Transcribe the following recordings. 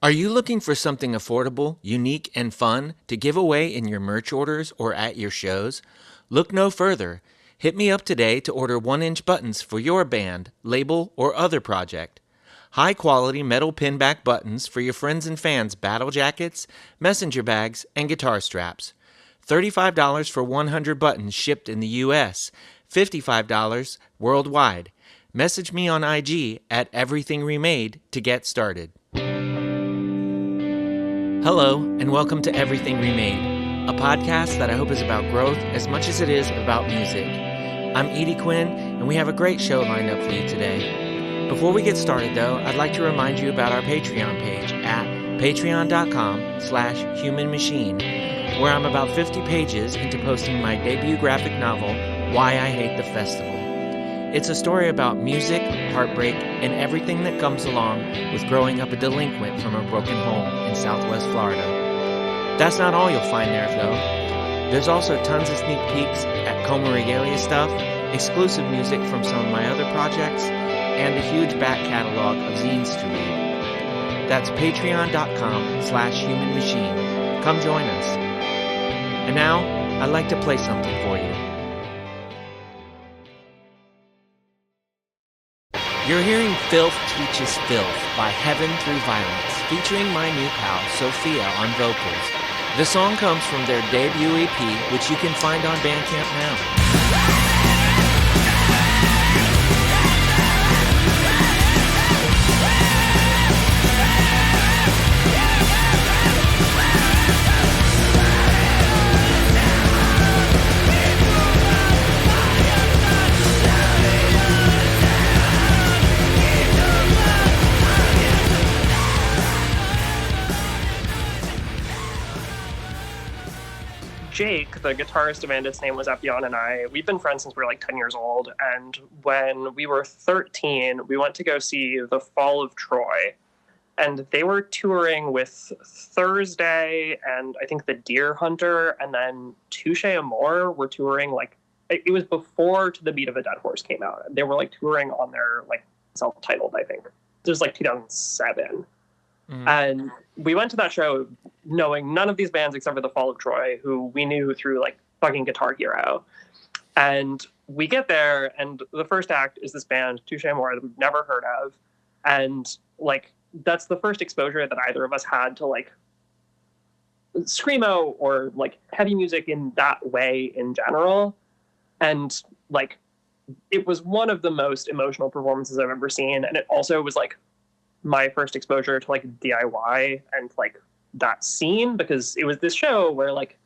Are you looking for something affordable, unique, and fun to give away in your merch orders or at your shows? Look no further. Hit me up today to order 1-inch buttons for your band, label, or other project. High quality metal pinback buttons for your friends and fans' battle jackets, messenger bags, and guitar straps. $35 for 100 buttons shipped in the US, $55 worldwide. Message me on IG at Everything Remade to get started. Hello, and welcome to Everything Remade, a podcast that I hope is about growth as much as it is about music. I'm Edie Quinn, and we have a great show lined up for you today. Before we get started, though, I'd like to remind you about our Patreon page at patreon.com/humanmachine, where I'm about 50 pages into posting my debut graphic novel, Why I Hate the Festival. It's a story about music, heartbreak, and everything that comes along with growing up a delinquent from a broken home in Southwest Florida. That's not all you'll find there, though. There's also tons of sneak peeks at Coma Regalia stuff, exclusive music from some of my other projects, and a huge back catalog of zines to read. That's patreon.com/humanmachine. Come join us. And now, I'd like to play something for you. You're hearing Filth Teaches Filth by Heaven Through Violence, featuring my new pal, Sofia, on vocals. The song comes from their debut EP, which you can find on Bandcamp now. Jake, the guitarist of And Its Name Was Epyon, and we've been friends since we were like 10 years old. And when we were 13, we went to go see The Fall of Troy. And they were touring with Thursday and I think The Deer Hunter, and then Touche Amore were touring like, it was before To the Beat of a Dead Horse came out. They were like touring on their like self-titled, I think. It was like 2007. And we went to that show knowing none of these bands except for The Fall of Troy, who we knew through like fucking Guitar Hero. And we get there, and the first act is this band, Touche Amore, that we've never heard of. And like, that's the first exposure that either of us had to like screamo or like heavy music in that way in general. And like, it was one of the most emotional performances I've ever seen. And it also was like my first exposure to like DIY and like that scene, because it was this show where like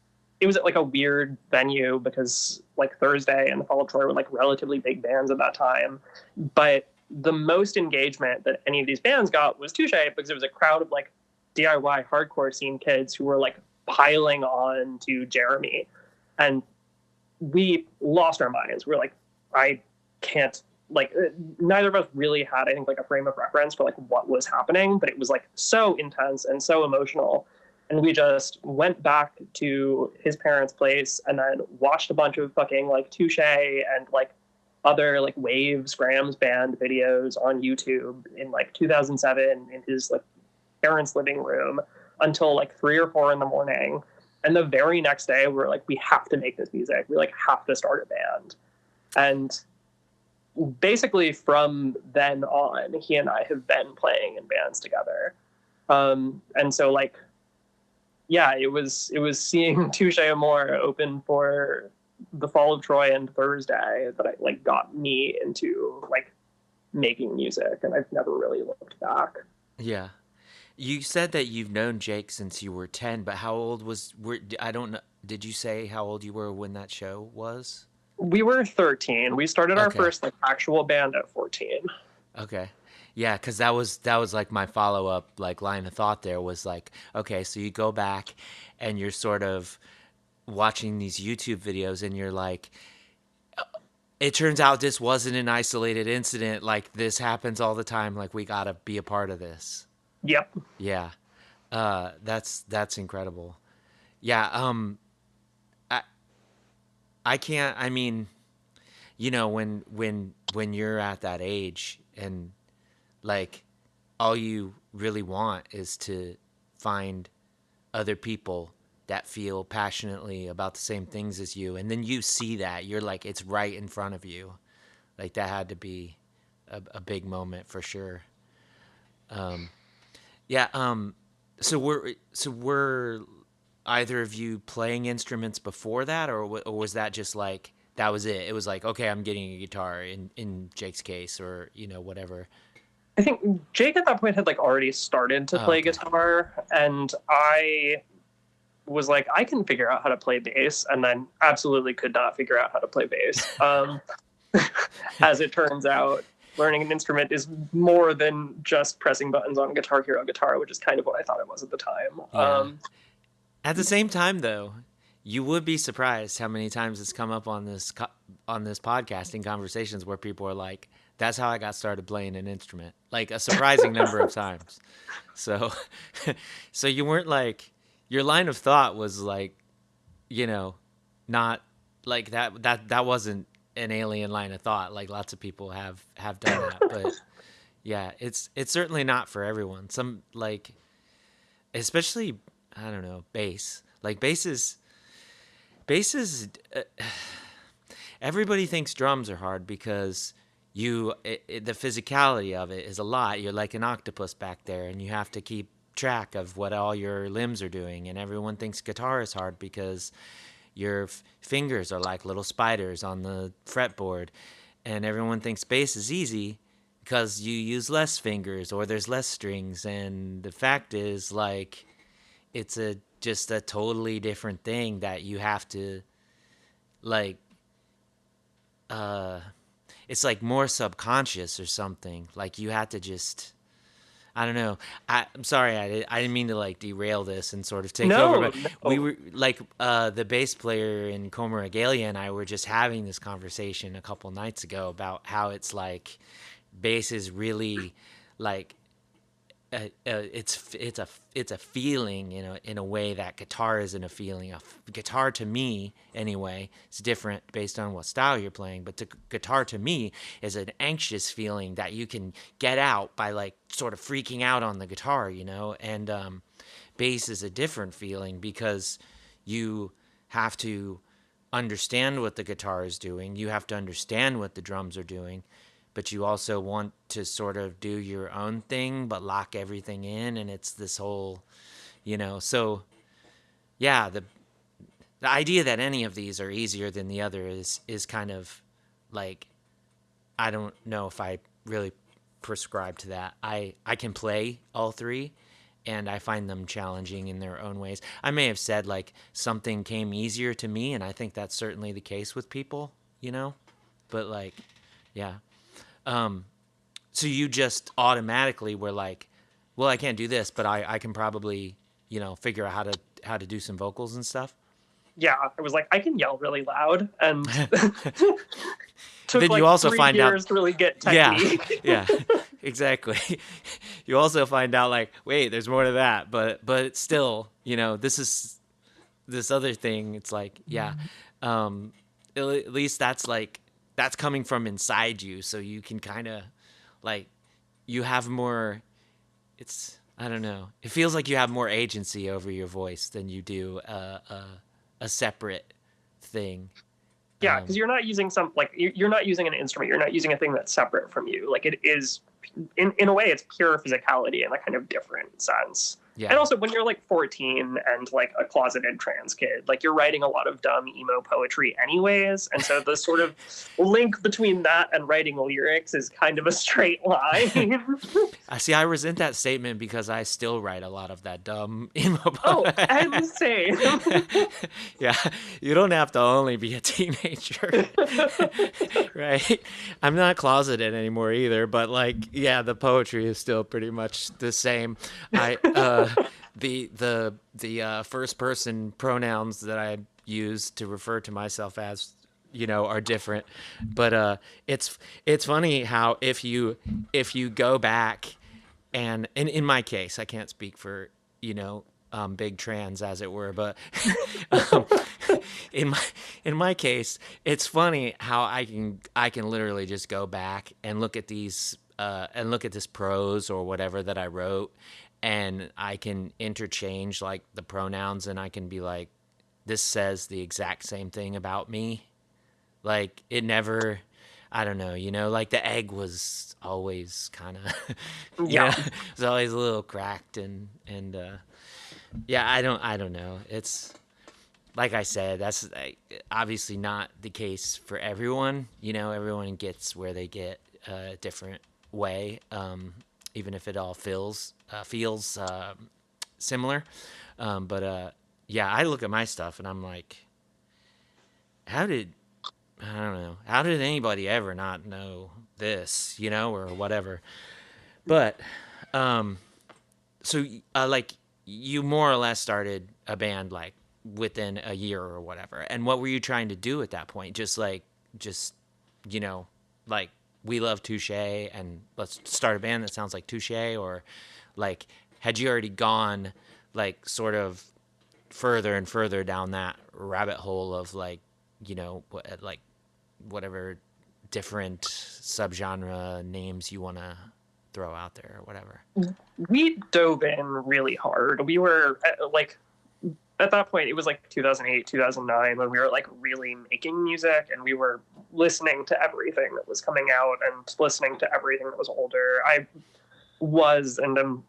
it was at like a weird venue, because like Thursday and The Fall of Troy were like relatively big bands at that time. But the most engagement that any of these bands got was Touche, because it was a crowd of like DIY hardcore scene kids who were like piling on to Jeremy. And we lost our minds. We were like, I can't, like, neither of us really had, I think, like a frame of reference for like what was happening, but it was like so intense and so emotional. And we just went back to his parents' place and then watched a bunch of fucking like Touche and like other like Waves Grams band videos on YouTube in like 2007 in his like parents' living room until like 3 or 4 in the morning. And the very next day we were like, we have to make this music. We like have to start a band. And basically from then on, he and I have been playing in bands together. And so like, yeah, it was seeing Touche Amore open for The Fall of Troy and Thursday that I like got me into like making music, and I've never really looked back. Yeah. You said that you've known Jake since you were 10, but how old I don't know. Did you say how old you were when that show was? We were 13. We started our first like actual band at 14. Okay. Yeah, because that was like my follow-up like line of thought there was like, okay, so you go back and you're sort of watching these YouTube videos and you're like, it turns out this wasn't an isolated incident. Like, this happens all the time. Like, we got to be a part of this. Yep. Yeah. That's incredible. Yeah. I can't, I mean, you know, when you're at that age and like all you really want is to find other people that feel passionately about the same things as you, and then you see that you're like it's right in front of you. Like that had to be a big moment for sure. Yeah. So were either of you playing instruments before that, or was that just like that was it? It was like, okay, I'm getting a guitar in Jake's case, or whatever. I think Jake at that point had like already started to Oh, play okay. guitar, and I was like, I can figure out how to play bass, and then absolutely could not figure out how to play bass. As it turns out, learning an instrument is more than just pressing buttons on Guitar Hero guitar, which is kind of what I thought it was at the time. Yeah. At the same time, though, you would be surprised how many times it's come up on this podcasting conversations where people are like, "That's how I got started playing an instrument." Like a surprising number of times. So, so you weren't like your line of thought was like, you know, not like that wasn't an alien line of thought. Like lots of people have done that, but yeah, it's certainly not for everyone. Some like especially I don't know bass. Like bass is everybody thinks drums are hard because the physicality of it is a lot. You're like an octopus back there, and you have to keep track of what all your limbs are doing. And everyone thinks guitar is hard because your fingers are like little spiders on the fretboard, and everyone thinks bass is easy because you use less fingers or there's less strings. And the fact is, like, it's a just a totally different thing that you have to like uh it's like more subconscious or something. Like you have to just I don't know. I'm sorry. I didn't mean to like derail this and sort of take over, No, but we no. were like the bass player in Coma Regalia and I were just having this conversation a couple nights ago about how it's like bass is really like it's a feeling in a way that guitar isn't a feeling. Guitar to me anyway is different based on what style you're playing, but guitar to me is an anxious feeling that you can get out by like sort of freaking out on the guitar, and bass is a different feeling because you have to understand what the guitar is doing, you have to understand what the drums are doing, but you also want to sort of do your own thing but lock everything in, and it's this whole so yeah, the idea that any of these are easier than the other is kind of like I don't know if I really prescribe to that. I can play all three and I find them challenging in their own ways. I may have said like something came easier to me, and I think that's certainly the case with people, but like yeah. So you just automatically were like, well, I can't do this, but I can probably, figure out how to do some vocals and stuff. Yeah, I was like, I can yell really loud, and took Then you like also three find out, years to really get yeah, techie. yeah, exactly. You also find out like, wait, there's more to that, but still, this is this other thing. It's like, yeah, um, at least that's coming from inside you, so you can kind of like you have more. It's I don't know. It feels like you have more agency over your voice than you do a separate thing. Yeah, because you're not using you're not using an instrument. You're not using a thing that's separate from you. Like it is, in a way, it's pure physicality in a kind of different sense. Yeah. And also, when you're like 14 and like a closeted trans kid, like you're writing a lot of dumb emo poetry anyways, and so the sort of link between that and writing lyrics is kind of a straight line. I see. I resent that statement because I still write a lot of that dumb emo. Oh, and the same. Yeah, you don't have to only be a teenager, right? I'm not closeted anymore either, but like, yeah, the poetry is still pretty much the same. I the first person pronouns that I use to refer to myself as are different, but it's funny how if you go back and in my case I can't speak for big trans as it were, but um, in my case it's funny how I can literally just go back and look at these and look at this prose or whatever that I wrote, and I can interchange like the pronouns, and I can be like, this says the exact same thing about me. Like it never, I don't know, like the egg was always kind of, Yeah. it was always a little cracked and yeah, I don't know. It's like I said, that's like, obviously not the case for everyone. Everyone gets where they get a different way, even if it all feels similar. But yeah, I look at my stuff and I'm like, how did I don't know, how did anybody ever not know this, or whatever. But so like you more or less started a band like within a year or whatever. And what were you trying to do at that point? Just you know, like we love Touche and let's start a band that sounds like Touche, or like had you already gone like sort of further and further down that rabbit hole of like, like whatever different subgenre names you want to throw out there or whatever. We dove in really hard. We were like, at that point, it was like 2008, 2009 when we were like really making music, and we were listening to everything that was coming out and listening to everything that was older. I was and am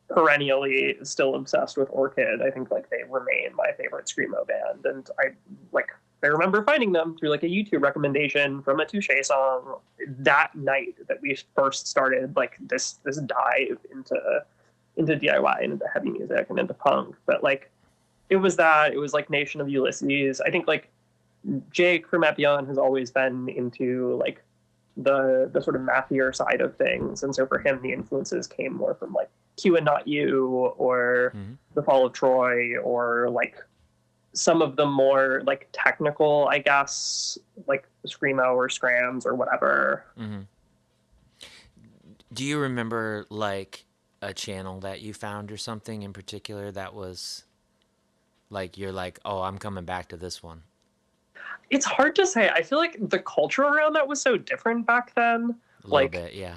perennially still obsessed with Orchid. I think like they remain my favorite screamo band, and I remember finding them through like a YouTube recommendation from a Touche song that night that we first started like this dive into DIY and into heavy music and into punk. But like it was like Nation of Ulysses. I think like Jake from Epyon has always been into like the sort of mathier side of things, and so for him the influences came more from like Q and Not You or The Fall of Troy, or like some of the more like technical, I guess, like screamo or scrams or whatever. Do you remember like a channel that you found or something in particular that was like you're like, oh, I'm coming back to this one? It's hard to say. I feel like the culture around that was so different back then. A little Like bit, yeah.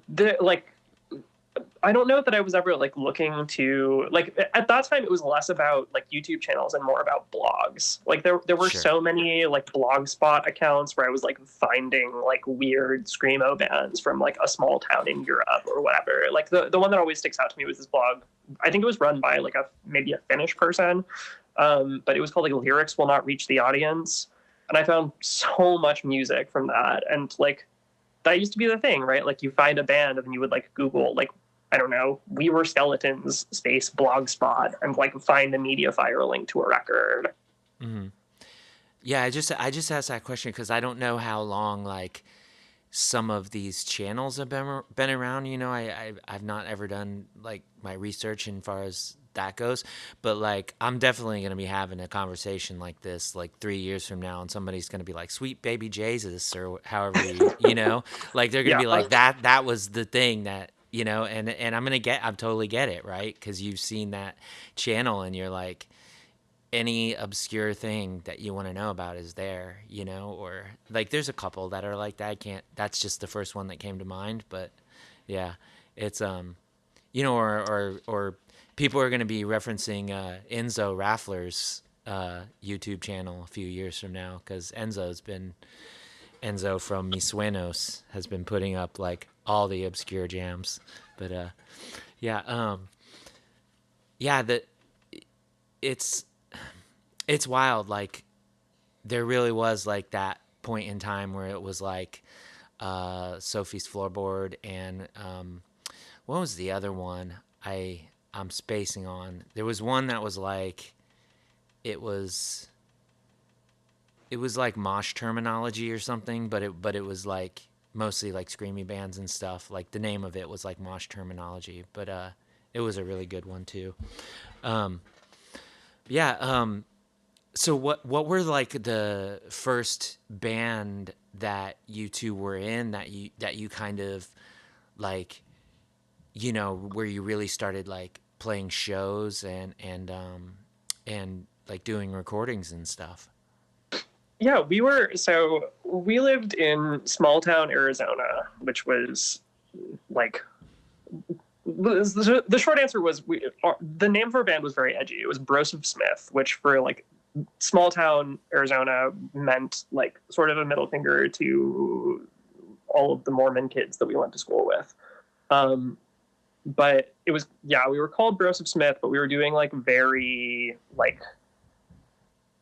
the like I don't know that I was ever like looking to like at that time it was less about like YouTube channels and more about blogs. Like there were Sure. so many like blogspot accounts where I was like finding like weird screamo bands from like a small town in Europe or whatever. Like the one that always sticks out to me was this blog. I think it was run by like maybe a Finnish person. But it was called like Lyrics Will Not Reach the Audience. And I found so much music from that. And like that used to be the thing, right? Like you find a band and then you would like Google like, I don't know, We Were Skeletons space blogspot and like find a Mediafire link to a record. Yeah, I just asked that question because I don't know how long like some of these channels have been around. I've not ever done like my research in far as that goes, but like I'm definitely gonna be having a conversation like this like 3 years from now, and somebody's gonna be like, "Sweet baby Jesus," or however like they're gonna Yeah. be like that was the thing that and I'm totally get it, right? Because you've seen that channel and you're like, any obscure thing that you want to know about is there, or like there's a couple that are like that. That's just the first one that came to mind, but yeah, it's or people are going to be referencing Enzo Raffler's YouTube channel a few years from now, because Enzo from Mi Sueños has been putting up like all the obscure jams, but yeah, yeah, it's it's wild. Like there really was like that point in time where it was like Sophie's Floorboard and what was the other one I'm spacing on? There was one that was like it was like mosh terminology or something, but it was like mostly like screamy bands and stuff. Like the name of it was like mosh terminology, but it was a really good one too. Yeah. So what were like the first band that you two were in that you kind of like, where you really started like playing shows and like doing recordings and stuff? Yeah, we lived in small town Arizona, which was like the short answer was the name of our band was very edgy. It was Broseph Smith, which for like small town Arizona meant like sort of a middle finger to all of the Mormon kids that we went to school with. Um, but it was, yeah, we were called Broseph Smith, but we were doing like very like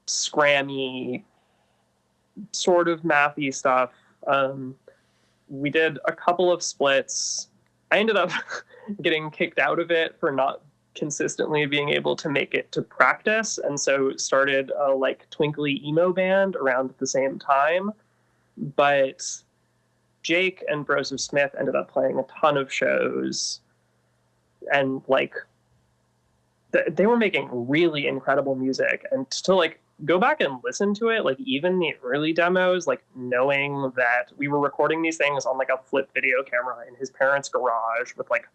scrammy sort of mathy stuff. We did a couple of splits. I ended up getting kicked out of it for not consistently being able to make it to practice, and so started a like twinkly emo band around the same time. But Jake and Broseph Smith ended up playing a ton of shows, and like they were making really incredible music. And to like go back and listen to it, like even the early demos, like knowing that we were recording these things on like a flip video camera in his parents' garage with like,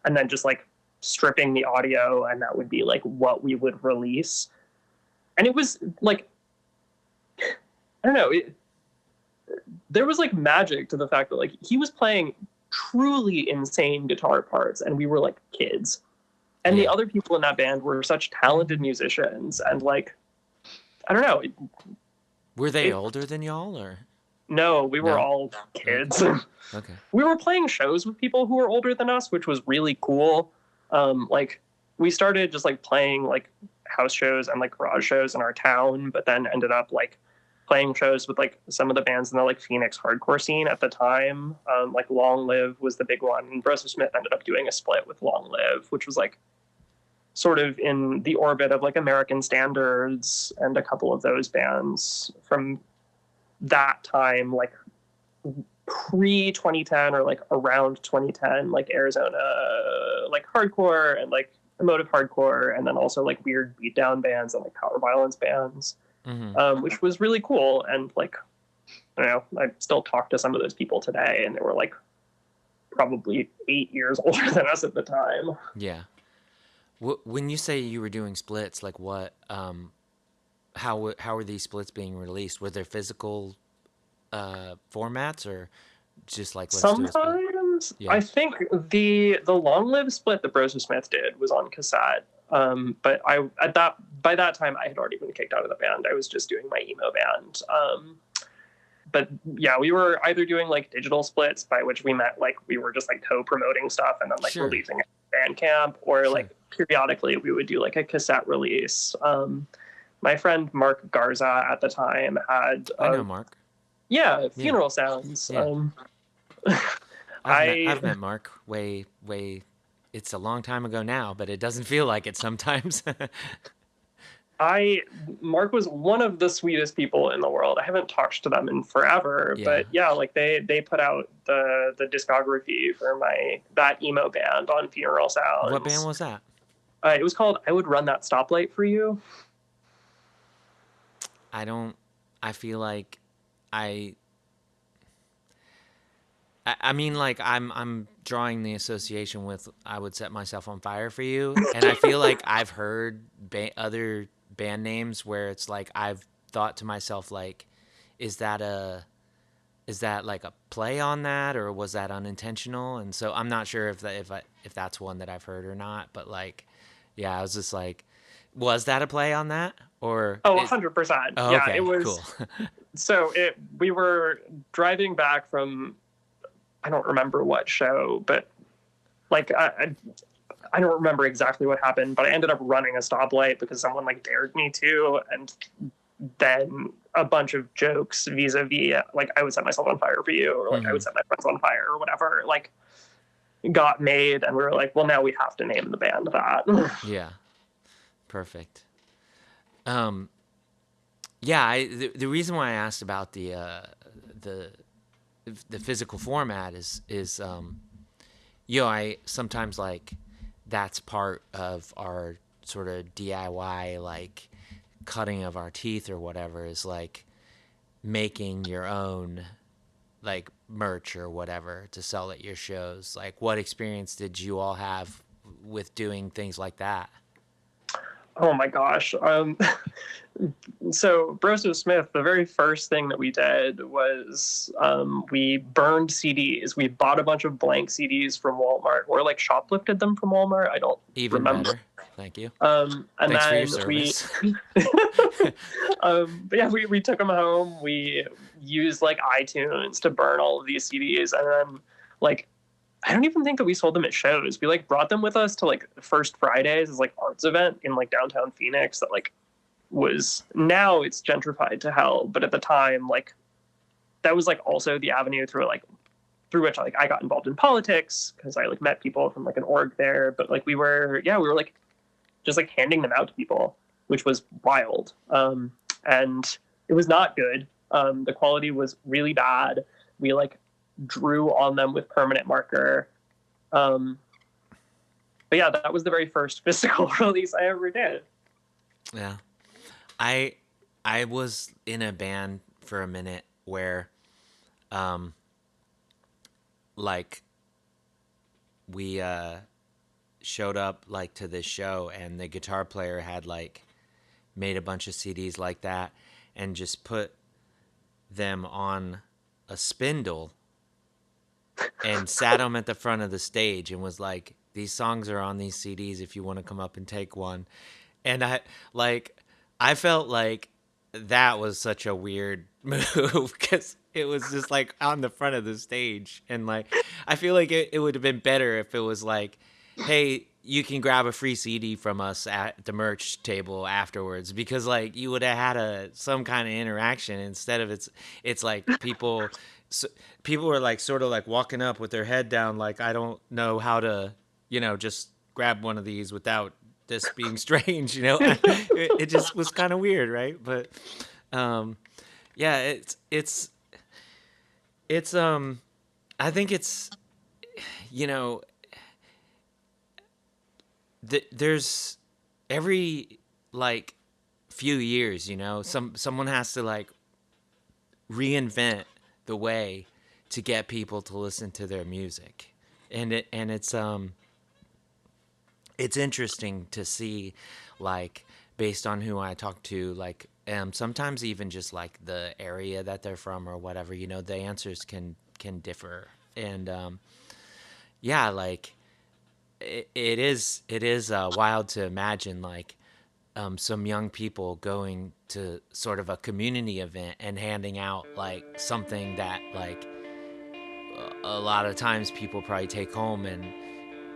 and then just like stripping the audio, and that would be like what we would release. And it was like, I don't know, there was like magic to the fact that like he was playing truly insane guitar parts and we were like kids. And the other people in that band were such talented musicians, and like, I don't know. Were they older than y'all, or? No, we were all kids. Okay. We were playing shows with people who were older than us, which was really cool. Like we started just like playing like house shows and like garage shows in our town, but then ended up like playing shows with like some of the bands in the like Phoenix hardcore scene at the time. Like Long Live was the big one, and Broseph Smith ended up doing a split with Long Live, which was like sort of in the orbit of like American Standards and a couple of those bands from that time, like pre 2010 or like around 2010, like Arizona, like hardcore and like emotive hardcore, and then also like weird beatdown bands and like power violence bands, which was really cool. And like, I don't know, I still talk to some of those people today, and they were like probably 8 years older than us at the time. Yeah. When you say you were doing splits, like what, how were these splits being released? Were there physical formats, or just like let's do a split? Sometimes Yeah. I think the Long Live split that Broseph Smith did was on cassette. But I at that by that time I had already been kicked out of the band. I was just doing my emo band. But yeah, we were either doing like digital splits, by which we meant like we were just like co-promoting stuff and then like releasing it at Bandcamp, or like periodically we would do like a cassette release. My friend Mark Garza at the time had I know Mark. Yeah, Funeral Sounds. Yeah. I've met Mark way. It's a long time ago now, but it doesn't feel like it sometimes. Mark was one of the sweetest people in the world. I haven't talked to them in forever, but yeah, like they put out the discography for that emo band on Funeral Sounds. What band was that? It was called I Would Run That Stoplight for You. I feel like I mean, like I'm drawing the association with I Would Set Myself on Fire for You, and I feel like I've heard other band names where it's like I've thought to myself like, is that like a play on that, or was that unintentional? And so I'm not sure if that's one that I've heard or not, but like, yeah, I was just like, was that a play on that, or? 100%. Oh, yeah, okay, it was cool. So we were driving back from, I don't remember what show, but like I don't remember exactly what happened, but I ended up running a stoplight because someone like dared me to, and then a bunch of jokes vis-a-vis like I would set myself on fire for you, or like I would set my friends on fire, or whatever, like got made, and we were like, well, now we have to name the band that. Yeah, perfect. Yeah, the reason why I asked about the physical format is I sometimes like that's part of our sort of DIY like cutting of our teeth or whatever, is like making your own like merch or whatever to sell at your shows. Like, what experience did you all have with doing things like that? Oh my gosh. So Broso Smith, the very first thing that we did was we burned CDs. We bought a bunch of blank CDs from Walmart, or like shoplifted them from Walmart. I don't Even remember. better. Thank you. And Thanks for your then service. but yeah, we took them home. We used like iTunes to burn all of these CDs, and then like I don't even think that we sold them at shows. We like brought them with us to like First Fridays as like arts event in like downtown Phoenix that like was, now it's gentrified to hell, but at the time like that was like also the avenue through which like I got involved in politics because I like met people from like an org there. But like we were like just like handing them out to people, which was wild. And it was not good. The quality was really bad. We like drew on them with permanent marker. But yeah, that was the very first physical release I ever did. Yeah. I was in a band for a minute where like we showed up like to this show, and the guitar player had like made a bunch of CDs like that and just put them on a spindle and sat them at the front of the stage and was like, these songs are on these CDs if you want to come up and take one. And I felt like that was such a weird move because it was just like on the front of the stage. And like, I feel like it would have been better if it was like, hey, you can grab a free CD from us at the merch table afterwards, because like you would have had some kind of interaction. Instead of it's like people were like sort of like walking up with their head down, like, I don't know how to, just grab one of these without this being strange, it just was kind of weird, right? But yeah, it's I think it's, you know there's every like few years, someone has to like reinvent the way to get people to listen to their music. And it's interesting to see, like, based on who I talk to, like, sometimes even just like the area that they're from or whatever, the answers can differ. And yeah, like it is wild to imagine like some young people going to sort of a community event and handing out like something that like a lot of times people probably take home, and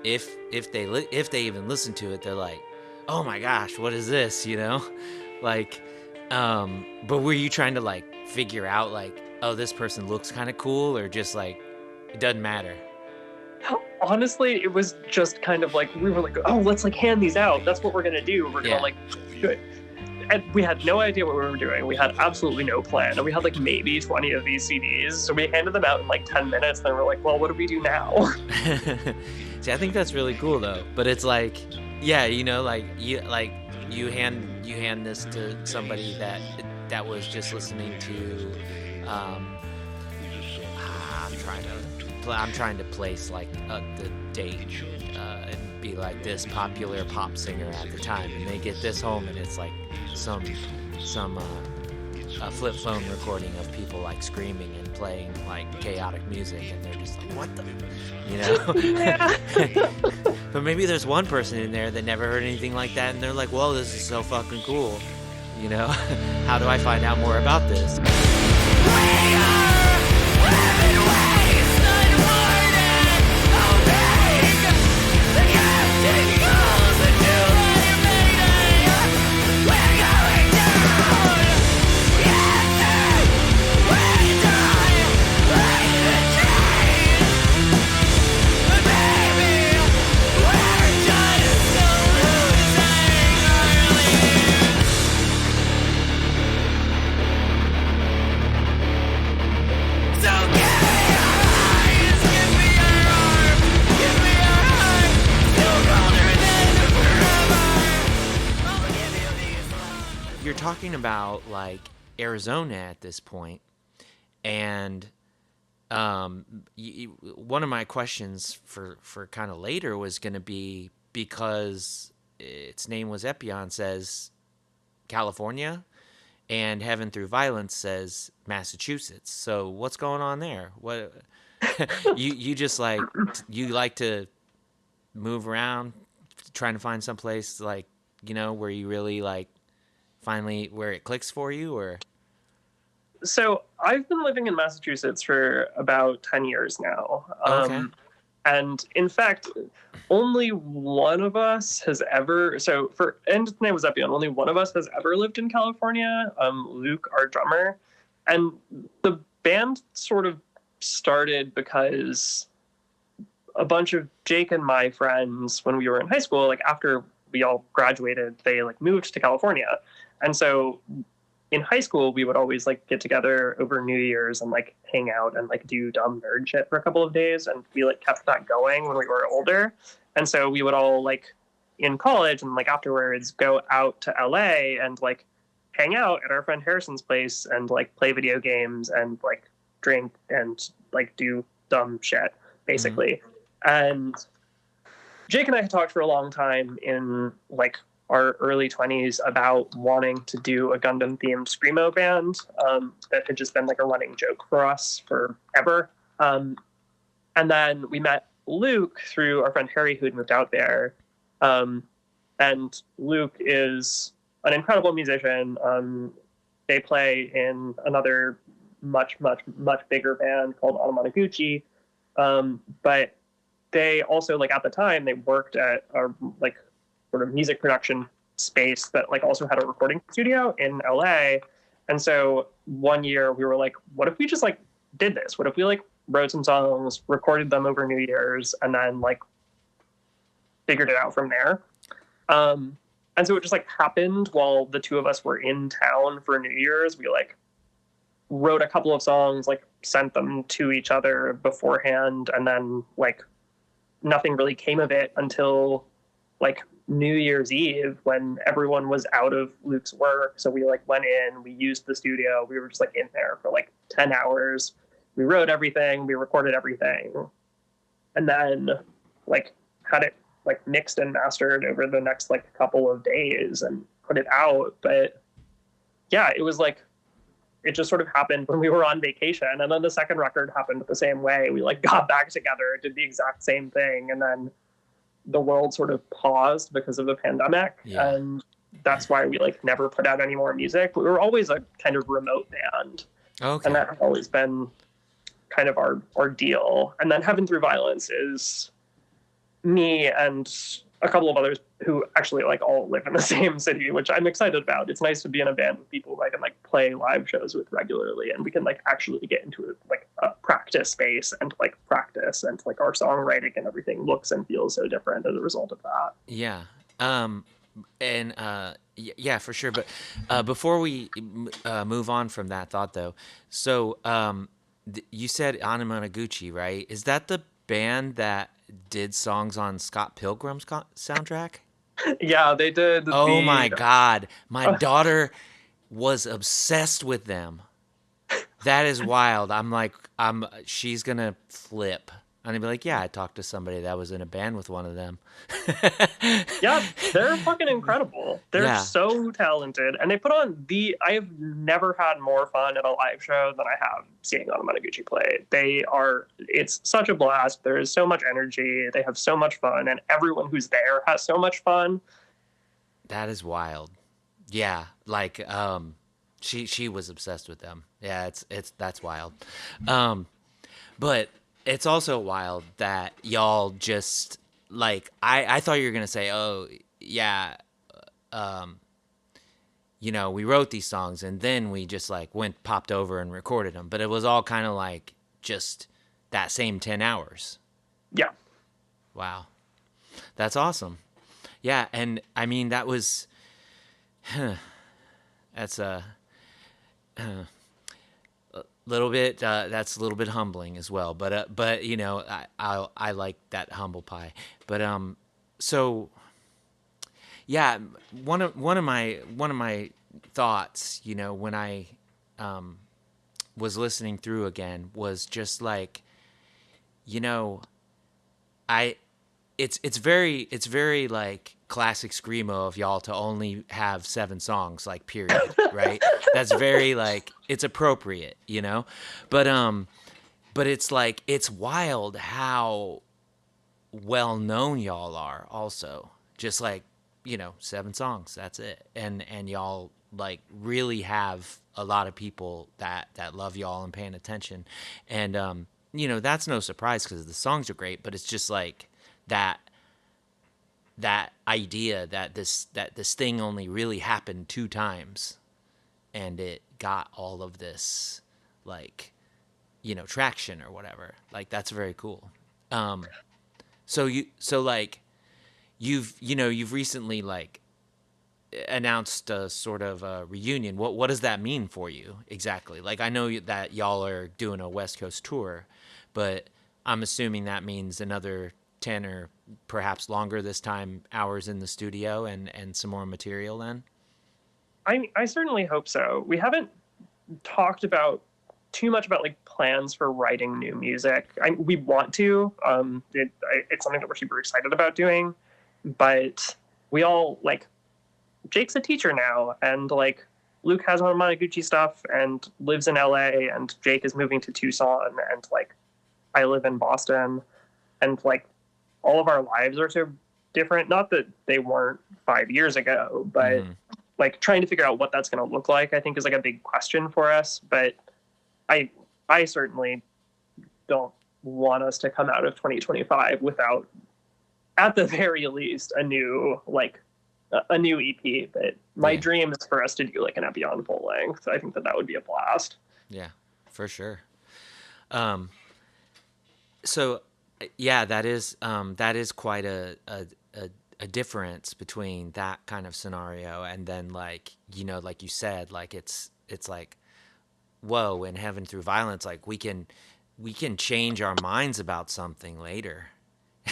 if they even listen to it, they're like, oh my gosh, what is this, like but were you trying to like figure out like, oh, this person looks kind of cool, or just like it doesn't matter? Honestly, it was just kind of like we were like, oh, let's like hand these out. That's what we're gonna do. We're gonna like do it. And we had no idea what we were doing. We had absolutely no plan. And we had like maybe 20 of these CDs. So we handed them out in like 10 minutes. And we're like, well, what do we do now? See, I think that's really cool though. But it's like, yeah, like you hand this to somebody that was just listening to I'm trying to place like the date and be like this popular pop singer at the time, and they get this home and it's like some flip phone recording of people like screaming and playing like chaotic music, and they're just like, what the, Yeah. But maybe there's one person in there that never heard anything like that, and they're like, well, this is so fucking cool, how do I find out more about this? We are living waste unwarranted, obeying the captain calls until they mayday. We're going down. Yes, we die like the train. But baby, we're just losing our lead. So give me your eyes, give me your arms, give me your heart, still colder than forever. I'll give you these love. You're talking about like Arizona at this point, and one of my questions for kind of later was going to be, because its name was Epyon says California, and Heaven Through Violence says Massachusetts. So what's going on there? What you just like you like to move around, trying to find some place like where you really like finally where it clicks for you, or So I've been living in Massachusetts for about 10 years now. okay, And in fact, only one of us has ever, so for, and his name was Epyon, only one of us has ever lived in California, Luke, our drummer. And the band sort of started because a bunch of Jake and my friends, when we were in high school, like after we all graduated, they like moved to California. And so in high school, we would always like get together over New Year's and like hang out and like do dumb nerd shit for a couple of days. And we like kept that going when we were older. And so we would all like in college and like afterwards go out to LA and like hang out at our friend Harrison's place and like play video games and like drink and like do dumb shit mm-hmm. basically. And Jake and I had talked for a long time in like our early 20s about wanting to do a Gundam themed screamo band that had just been like a running joke for us forever. And then we met Luke through our friend Harry, who had moved out there. And Luke is an incredible musician. They play in another much, much, much bigger band called Anamanaguchi. But they also, like at the time, they worked at a like sort of music production space that like also had a recording studio in LA. And so one year we were like, what if we just like did this? What if we like wrote some songs, recorded them over New Year's, and then like figured it out from there? And so it just like happened while the two of us were in town for New Year's. We like wrote a couple of songs, like sent them to each other beforehand, and then like nothing really came of it until like New Year's Eve when everyone was out of Luke's work. So we like went in, we used the studio, we were just like in there for like 10 hours. We wrote everything, we recorded everything, and then like had it like mixed and mastered over the next like couple of days and put it out. But yeah, it was like it just sort of happened when we were on vacation, and then the second record happened the same way. We like got back together, did the exact same thing, and then the world sort of paused because of the pandemic. Yeah. And that's why we like never put out any more music. We were always a kind of remote band. Okay. And that has always been kind of our deal. And then Heaven Through Violence is me and a couple of others who actually like all live in the same city, which I'm excited about. It's nice to be in a band with people who I can like play live shows with regularly, and we can like actually get into like a practice space and like practice, and like our songwriting and everything looks and feels so different as a result of that. Yeah. And yeah, for sure. But before we move on from that thought, though, so you said Anamanaguchi, right? Is that the band that did songs on Scott Pilgrim's soundtrack? Yeah, they did. Oh my God. My daughter was obsessed with them. That is wild. I'm like, she's going to flip. And I'd be like, yeah, I talked to somebody that was in a band with one of them. Yeah, they're fucking incredible. They're Yeah. so talented. And they put on I have never had more fun at a live show than I have seeing Anamanaguchi play. It's such a blast. There is so much energy. They have so much fun. And everyone who's there has so much fun. That is wild. Yeah. Like, she was obsessed with them. Yeah, that's wild. But it's also wild that y'all just like I thought you were gonna say, oh yeah, we wrote these songs and then we just like popped over and recorded them, but it was all kind of like just that same 10 hours. Yeah. Wow, that's awesome. Yeah, and I mean that was that's a little bit that's a little bit humbling as well, but I like that humble pie. But so yeah, one of my thoughts, when I was listening through again was just like, I it's very like classic screamo of y'all to only have 7 songs, like, period, right? That's very like, it's appropriate, you know? But it's like, it's wild how well known y'all are also. Just like, 7 songs, that's it. And y'all like really have a lot of people that love y'all and paying attention. And that's no surprise because the songs are great, but it's just like that that idea that this thing only really happened 2 times, and it got all of this, like, traction or whatever. Like, that's very cool. So like, you've recently, like, announced a sort of a reunion. What does that mean for you exactly? Like, I know that y'all are doing a West Coast tour, but I'm assuming that means another 10 or perhaps longer this time hours in the studio and some more material then. I certainly hope so. We haven't talked about too much about like plans for writing new music. We want to. It's something that we're super excited about doing, but we all like, Jake's a teacher now, and like Luke has Monoguchi stuff and lives in LA, and Jake is moving to Tucson, and like I live in Boston, and like all of our lives are so different. Not that they weren't 5 years ago, but like trying to figure out what that's going to look like, I think, is like a big question for us. But I I certainly don't want us to come out of 2025 without, at the very least, a new EP. But my Yeah. dream is for us to do like an Epyon full length. I think that would be a blast. Yeah, for sure. Um, so yeah, that is quite a difference between that kind of scenario and then, like, like you said, like, it's like, whoa, in Heaven Through Violence, like, we can change our minds about something later.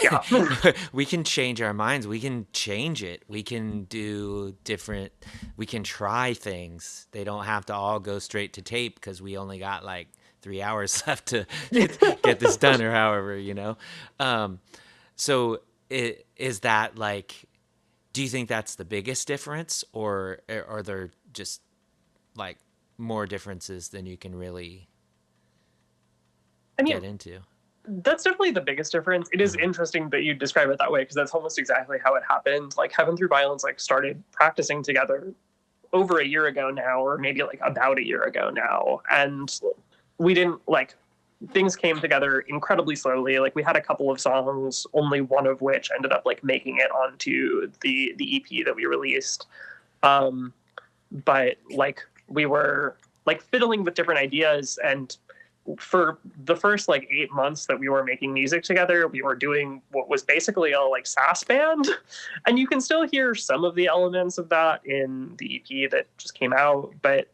Yeah. We can change our minds. We can change it. We can do different. We can try things. They don't have to all go straight to tape because we only got like 3 hours left to get this done, or however. Um, so is that like? Do you think that's the biggest difference, or are there just like more differences than you can really I mean, get into? that's definitely the biggest difference. It is interesting that you describe it that way because that's almost exactly how it happened. Like Heaven Through Violence like started practicing together over a year ago now, or maybe like about a year ago now, and we didn't like, things came together incredibly slowly. Like we had a couple of songs, only one of which ended up like making it onto the EP that we released. Um, but like we were like fiddling with different ideas, and for the first like 8 months that we were making music together, we were doing what was basically a like SAS band. And you can still hear some of the elements of that in the EP that just came out. But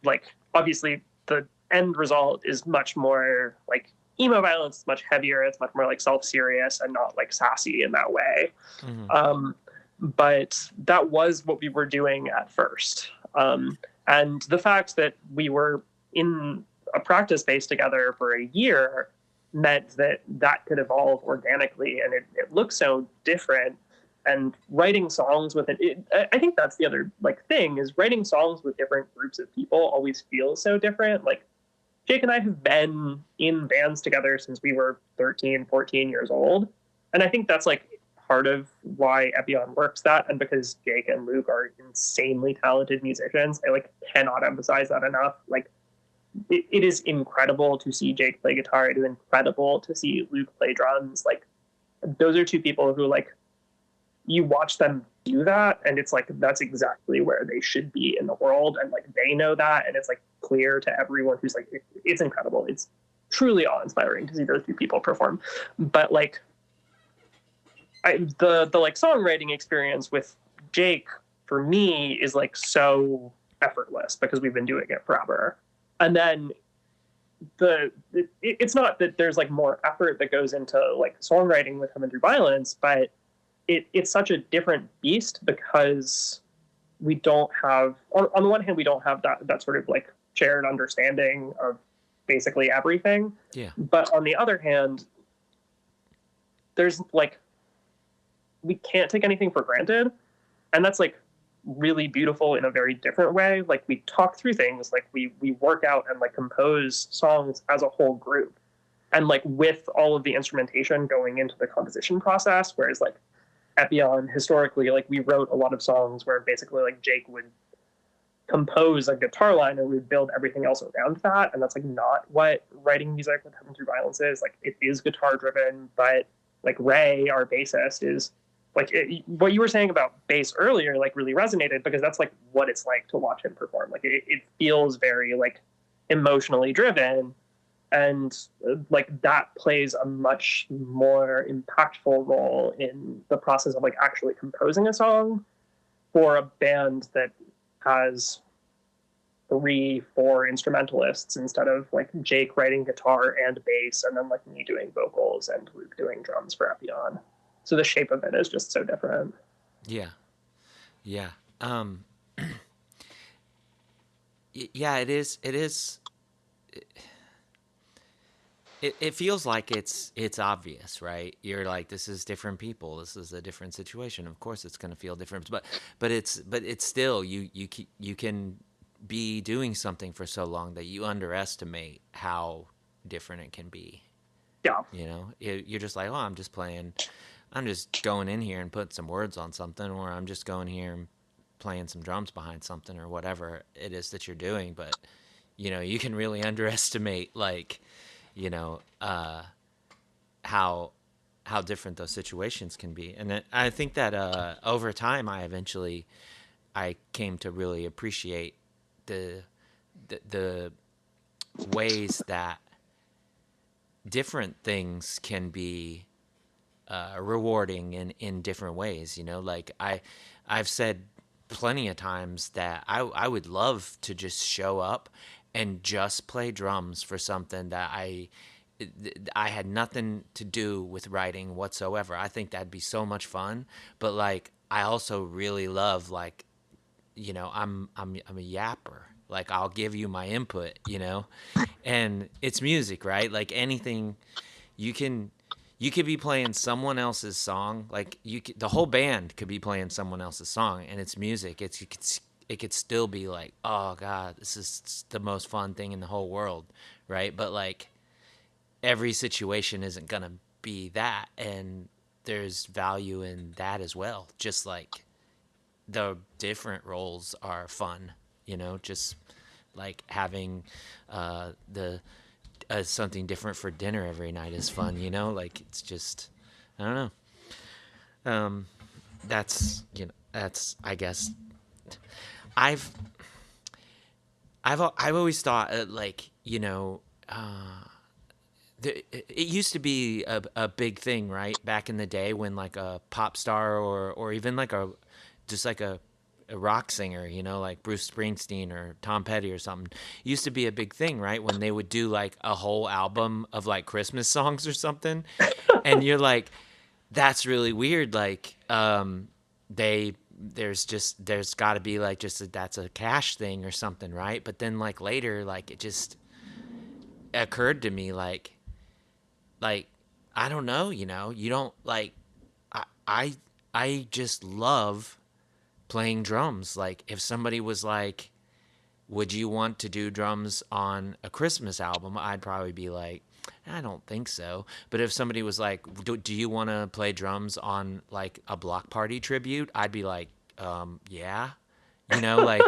like, obviously, the end result is much more like emo violence, it's much heavier, it's much more like self-serious and not like sassy in that way. Mm-hmm. But that was what we were doing at first. And the fact that we were in a practice space together for a year meant that that could evolve organically, and it looks so different. And writing songs with I think that's the other like thing, is writing songs with different groups of people always feels so different. Like Jake and I have been in bands together since we were 13, 14 years old. And I think that's like part of why Epyon works that. And because Jake and Luke are insanely talented musicians, I like cannot emphasize that enough. Like it is incredible to see Jake play guitar. It is incredible to see Luke play drums. Like those are two people who like, you watch them do that and it's like that's exactly where they should be in the world, and like they know that, and it's like clear to everyone who's like it's incredible. It's truly awe-inspiring to see those two people perform. But like the like songwriting experience with Jake for me is like so effortless because we've been doing it forever. And then it's not that there's like more effort that goes into like songwriting with Heaven Through Violence, but it's such a different beast because we don't have, on the one hand, we don't have that sort of like shared understanding of basically everything. Yeah. But on the other hand, there's like we can't take anything for granted, and that's like really beautiful in a very different way. Like we talk through things, like we work out and like compose songs as a whole group, and like with all of the instrumentation going into the composition process. Whereas like Epyon, historically, like we wrote a lot of songs where basically like Jake would compose a guitar line and we'd build everything else around that. And that's like not what writing music with Heaven Through Violence is. Like it is guitar driven, but like Ray, our bassist, is like what you were saying about bass earlier, like really resonated because that's like what it's like to watch him perform. Like it feels very like emotionally driven, and like that plays a much more impactful role in the process of like actually composing a song for a band that has 3, 4 instrumentalists instead of like Jake writing guitar and bass and then like me doing vocals and Luke doing drums for Epyon. So the shape of it is just so different. Yeah. Yeah. Um, yeah, it is. It is. It feels like it's obvious, right? You're like, this is different people. This is a different situation. Of course, it's going to feel different, but it's still you can be doing something for so long that you underestimate how different it can be. Yeah. You know, you're just like, oh, I'm just going in here and putting some words on something, or I'm just going here and playing some drums behind something, or whatever it is that you're doing. But you can really underestimate like you know how how different those situations can be. And I think that over time, I came to really appreciate the the ways that different things can be rewarding in different ways. Like I've said plenty of times that I would love to just show up and just play drums for something that I had nothing to do with writing whatsoever. I think that'd be so much fun. But like I also really love like I'm a yapper. Like I'll give you my input. And it's music, right? Like anything you can you could be playing someone else's song. Like the whole band could be playing someone else's song, and it's music. It could still be like, oh god, this is the most fun thing in the whole world, right? But like every situation isn't gonna be that, and there's value in that as well. Just like the different roles are fun, just like having the something different for dinner every night is fun, like it's just I don't know. um that's I guess i've I've always thought like it used to be a big thing, right, back in the day when like a pop star or even like just like a rock singer, like Bruce Springsteen or Tom Petty or something, used to be a big thing, right? When they would do like a whole album of like Christmas songs or something. And you're like, that's really weird. Like, there's got to be like that's a cash thing or something, right? But then like later, like it just occurred to me like I don't know, you don't like I I I just love playing drums. Like if somebody was like, would you want to do drums on a Christmas album? I'd probably be like, I don't think so. But if somebody was like, do you want to play drums on like a Block Party tribute? I'd be like, yeah. Like,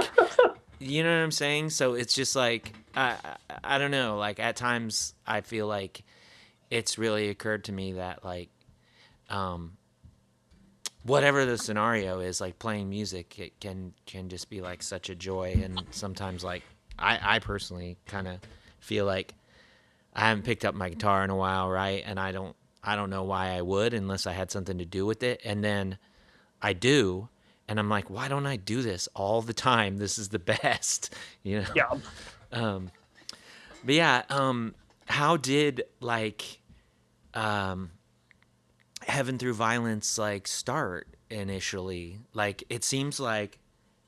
you know what I'm saying? So it's just like, I don't know. Like at times I feel like it's really occurred to me that like, um, whatever the scenario is, like playing music, it can just be like such a joy. And sometimes like I personally kind of feel like I haven't picked up my guitar in a while, right? And I don't know why I would unless I had something to do with it. And then I do, and I'm like, why don't I do this all the time? This is the best, you know. Yeah. Um, but yeah, how did like um Heaven Through Violence like start initially? Like it seems like,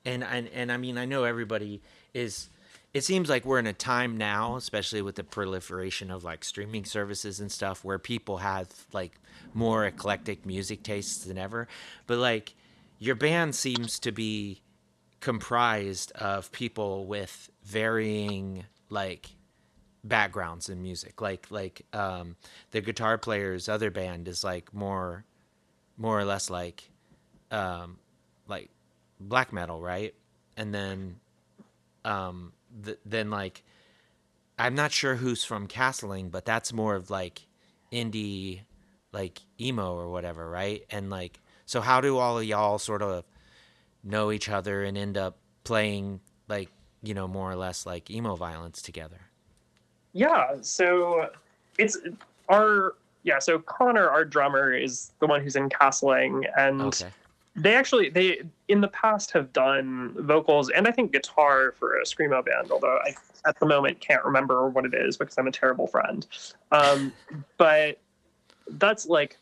and I mean I know everybody is it seems like we're in a time now, especially with the proliferation of like streaming services and stuff, where people have like more eclectic music tastes than ever. But like your band seems to be comprised of people with varying like backgrounds in music. The guitar player's other band is like more or less um like black metal, right? And then like I'm not sure who's from Castling, but that's more of like indie, like emo or whatever, right? And like, so how do all of y'all sort of know each other and end up playing like, more or less like emo violence together? Yeah, so it's so Connor, our drummer, is the one who's in Castling, and Okay. they in the past have done vocals and I think guitar for a screamo band, although I at the moment can't remember what it is because I'm a terrible friend. But that's like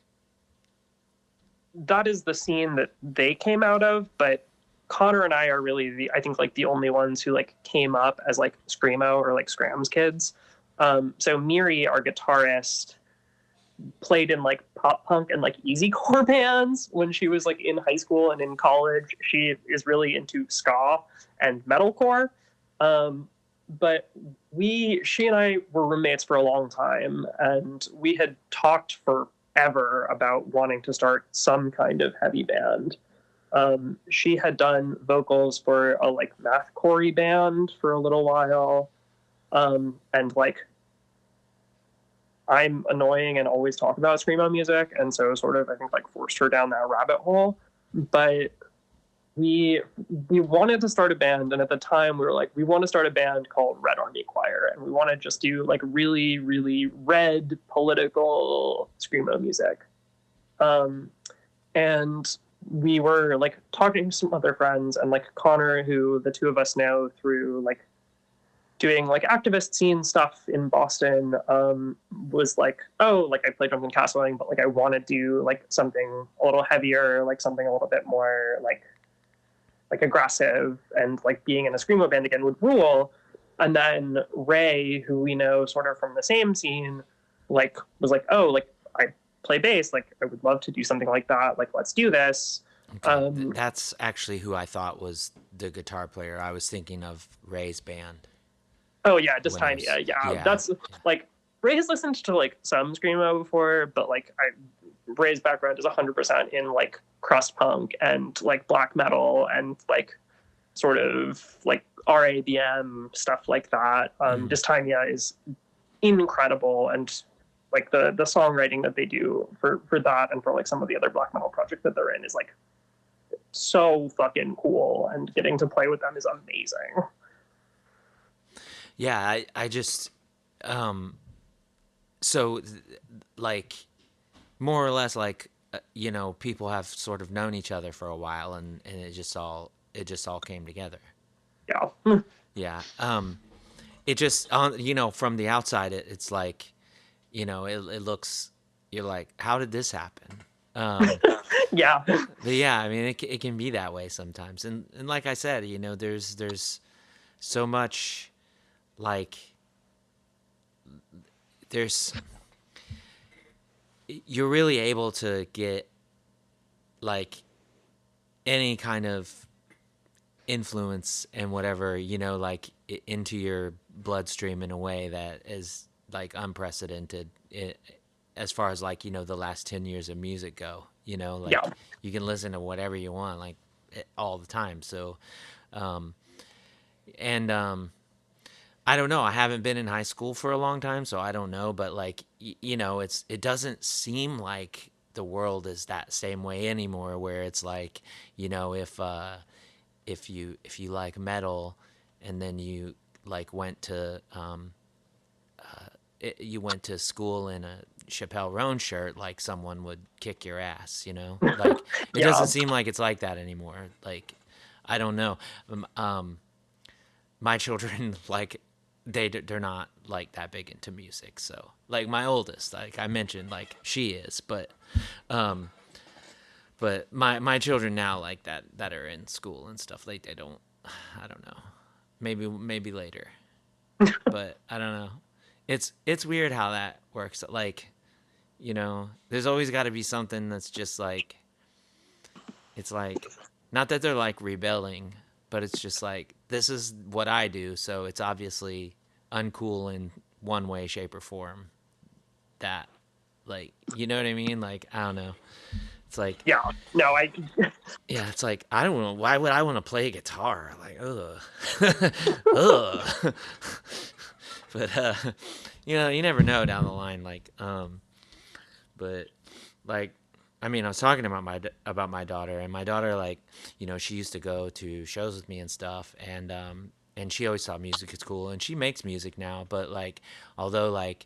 that is the scene that they came out of, but Connor and I are really the I think like the only ones who like came up as like screamo or like scrams kids. So Miri, our guitarist, played in like pop punk and like easycore bands when she was like in high school and in college. She is really into ska and metalcore. But she and I were roommates for a long time, and we had talked forever about wanting to start some kind of heavy band. She had done vocals for a like mathcore band for a little while, and like I'm annoying and always talk about screamo music, and so sort of I think like forced her down that rabbit hole. But we we wanted to start a band, and at the time we were like, we want to start a band called Red Army Choir, and we want to just do like really really red political screamo music. Um, and we were like talking to some other friends, and like Connor, who the two of us know through like doing like activist scene stuff in Boston, was like, oh, like I play drums and castling, but like I want to do like something a little heavier, like something a little bit more like aggressive, and like being in a screamo band again would rule. And then Ray, who we know sort of from the same scene, like was like, oh, like I play bass, like I would love to do something like that, like let's do this. Okay. That's actually who I thought was the guitar player. I was thinking of Ray's band Oh yeah, just when I tiny. was, Yeah, yeah. that's like Ray has listened to like some screamo before, but like Ray's background is 100% in like crust punk and like black metal and like sort of like RABM stuff like that. Mm. Dystimia is incredible, and like the songwriting that they do for that and for like some of the other black metal projects that they're in is like so fucking cool, and getting to play with them is amazing. Yeah, I just, um, so like more or less like, people have sort of known each other for a while and it just all came together. Yeah. Yeah. It just on from the outside it's like it looks, you're like, how did this happen? Yeah. But yeah, I mean it can be that way sometimes, and like I said, there's so much like there's you're really able to get like any kind of influence and whatever, like into your bloodstream in a way that is like unprecedented as far as like the last 10 years of music go, like Yeah. you can listen to whatever you want like all the time. So and I don't know, I haven't been in high school for a long time, so I don't know, but like it doesn't seem like the world is that same way anymore, where it's like, if you like metal and then you like you went to school in a Chappelle Roan shirt, like someone would kick your ass, like it Yeah. doesn't seem like it's like that anymore. Like I don't know. My children like they're not like that big into music, so like my oldest, like I mentioned, like she is, um but my children now, like that are in school and stuff, like they don't, I don't know, maybe later. But I don't know. It's weird how that works. Like, there's always got to be something that's just like, it's like, not that they're like rebelling, but it's just like, this is what I do, so it's obviously uncool in one way, shape, or form. That, like, you know what I mean? Like, I don't know. It's like, Yeah, no, yeah, it's like, I don't know. Why would I want to play a guitar? Like, ugh. Ugh. But, you never know down the line. Like, but like, I mean, I was talking about my daughter, and my daughter, like, she used to go to shows with me and stuff, and she always thought music is cool, and she makes music now. But like, although like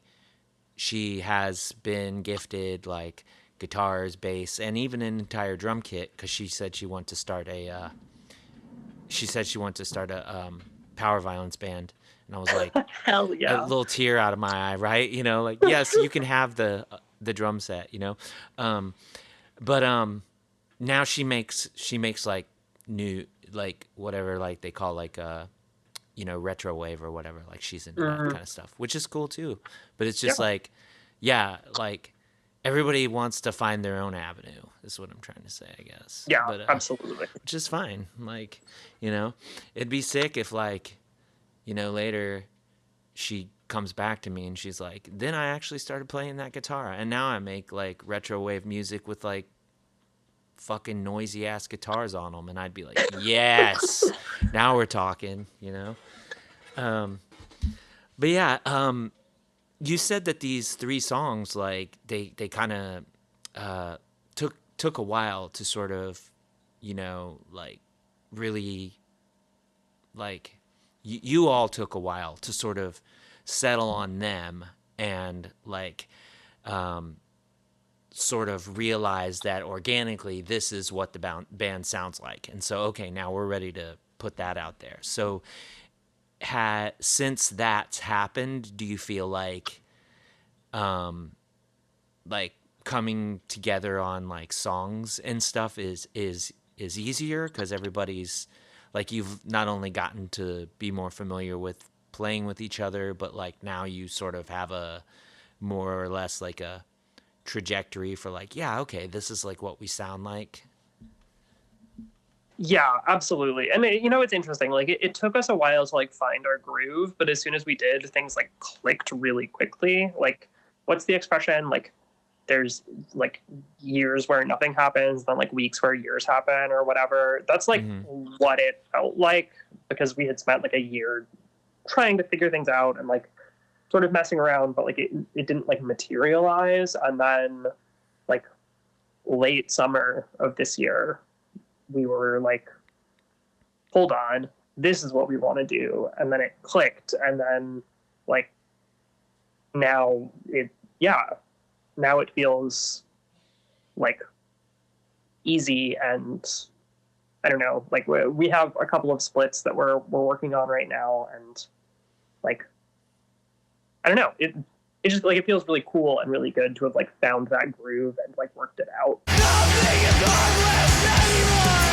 she has been gifted like guitars, bass, and even an entire drum kit, because she said she wanted to start a power violence band, and I was like, hell a yeah. little tear out of my eye, right? Like, yes, you can have the drum set, but now she makes like new, like whatever, like they call like retro wave or whatever. Like, she's into that Mm, kind of stuff, which is cool too. But it's just yeah, like, yeah, like everybody wants to find their own avenue is what I'm trying to say, I guess. yeah, But absolutely. which is fine. Like, it'd be sick if like, later she comes back to me and she's like, then I actually started playing that guitar, and now I make like retro wave music with like fucking noisy ass guitars on them, and I'd be like, yes, now we're talking. um but yeah, you said that these three songs, like, they kind of uh took a while to sort of, like, really, like, you all took a while to sort of settle on them, and like, um sort of realize that organically this is what the band sounds like, and so, okay, now we're ready to put that out there. So, since that's happened, do you feel um like coming together on like songs and stuff is easier, because everybody's, like, you've not only gotten to be more familiar with playing with each other, but like now you sort of have a more or less like a trajectory for, like, yeah, okay, this is like what we sound like. Yeah, absolutely. And it's interesting. Like, it took us a while to like find our groove, but as soon as we did, things like clicked really quickly. Like, what's the expression? Like, there's like years where nothing happens, then like weeks where years happen or whatever. That's like Mm-hmm. what it felt like, because we had spent like a year trying to figure things out and like sort of messing around, but like it didn't like materialize. And then like late summer of this year, we were like, hold on, this is what we want to do. And then it clicked. And then like now yeah, now it feels like easy. And I don't know, like we have a couple of splits that we're working on right now. And like, I don't know, it just like, it feels really cool and really good to have like found that groove and like worked it out. Nothing is harmless anymore.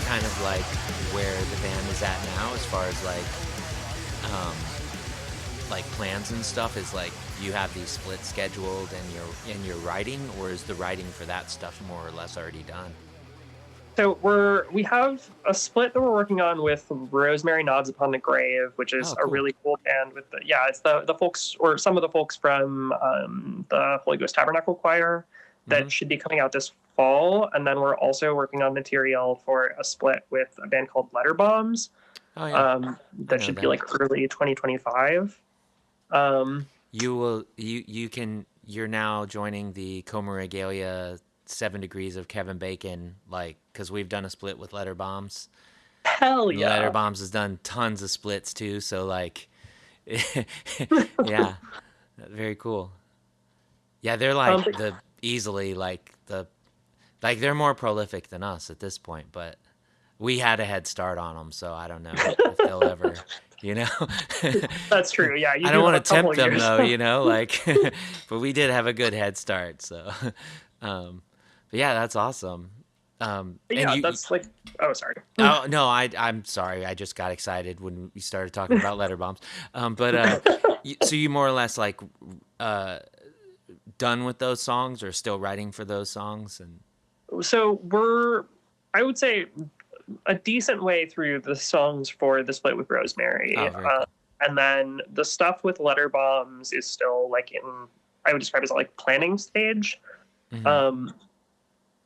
kind of like where the band is at now as far as um, like plans and stuff? Is like you have these splits scheduled and you're writing, or is the writing for that stuff more or less already done? So we have a split that we're working on with Rosemary Nods Upon the Grave, which is Oh, a cool. really cool band with it's the folks, or some of the folks from the Holy Ghost Tabernacle Choir that should be coming out this fall. And then we're also working on material for a split with a band called Letter Bombs Oh yeah, I that know should be them. like early 2025. Um, You're now joining the Coma Regalia 7 Degrees of Kevin Bacon, like, because we've done a split with Letter Bombs. Hell And Letter yeah. Bombs has done tons of splits too, so like, yeah, very cool. Yeah, they're like But the easily like they're more prolific than us at this point, but we had a head start on them, so I don't know if they'll ever, you know. that's true. Yeah, you I do don't have a want to couple tempt of them years. though, like, but we did have a good head start, so. Um, but yeah, that's awesome. But And yeah, you, that's like, oh, sorry. oh no, I'm sorry, I just got excited when we started talking about letter bombs. But so you more or less like uh, done with those songs, or still writing for those songs, and. So I would say, a decent way through the songs for the split with Rosemary. Oh, very cool. And then the stuff with Letter Bombs is still like I would describe it as like planning stage. Hmm. Um,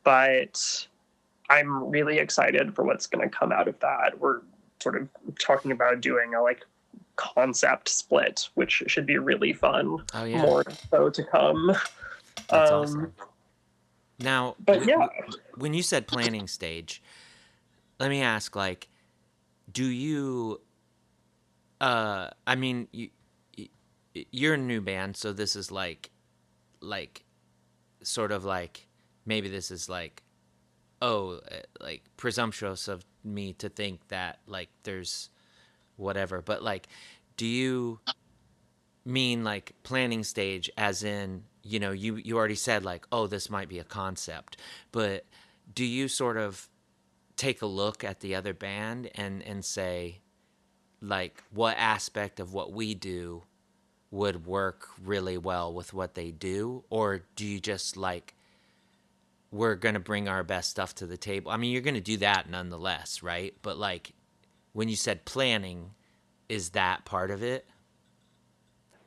but I'm really excited for what's going to come out of that. We're sort of talking about doing a like concept split, which should be really fun. Oh yeah, More so to come. that's Um, awesome. Now, but yeah, when you said planning stage, let me ask, like, do you? I mean, you're a new band, so this is like, sort of like, maybe this is like, oh, like presumptuous of me to think that like there's whatever, but like, do you mean like planning stage as in, you already said like, oh, this might be a concept, but do you sort of take a look at the other band and say like what aspect of what we do would work really well with what they do, or do you just like, we're going to bring our best stuff to the table? I mean, you're going to do that nonetheless, right? But like, when you said planning, is that part of it?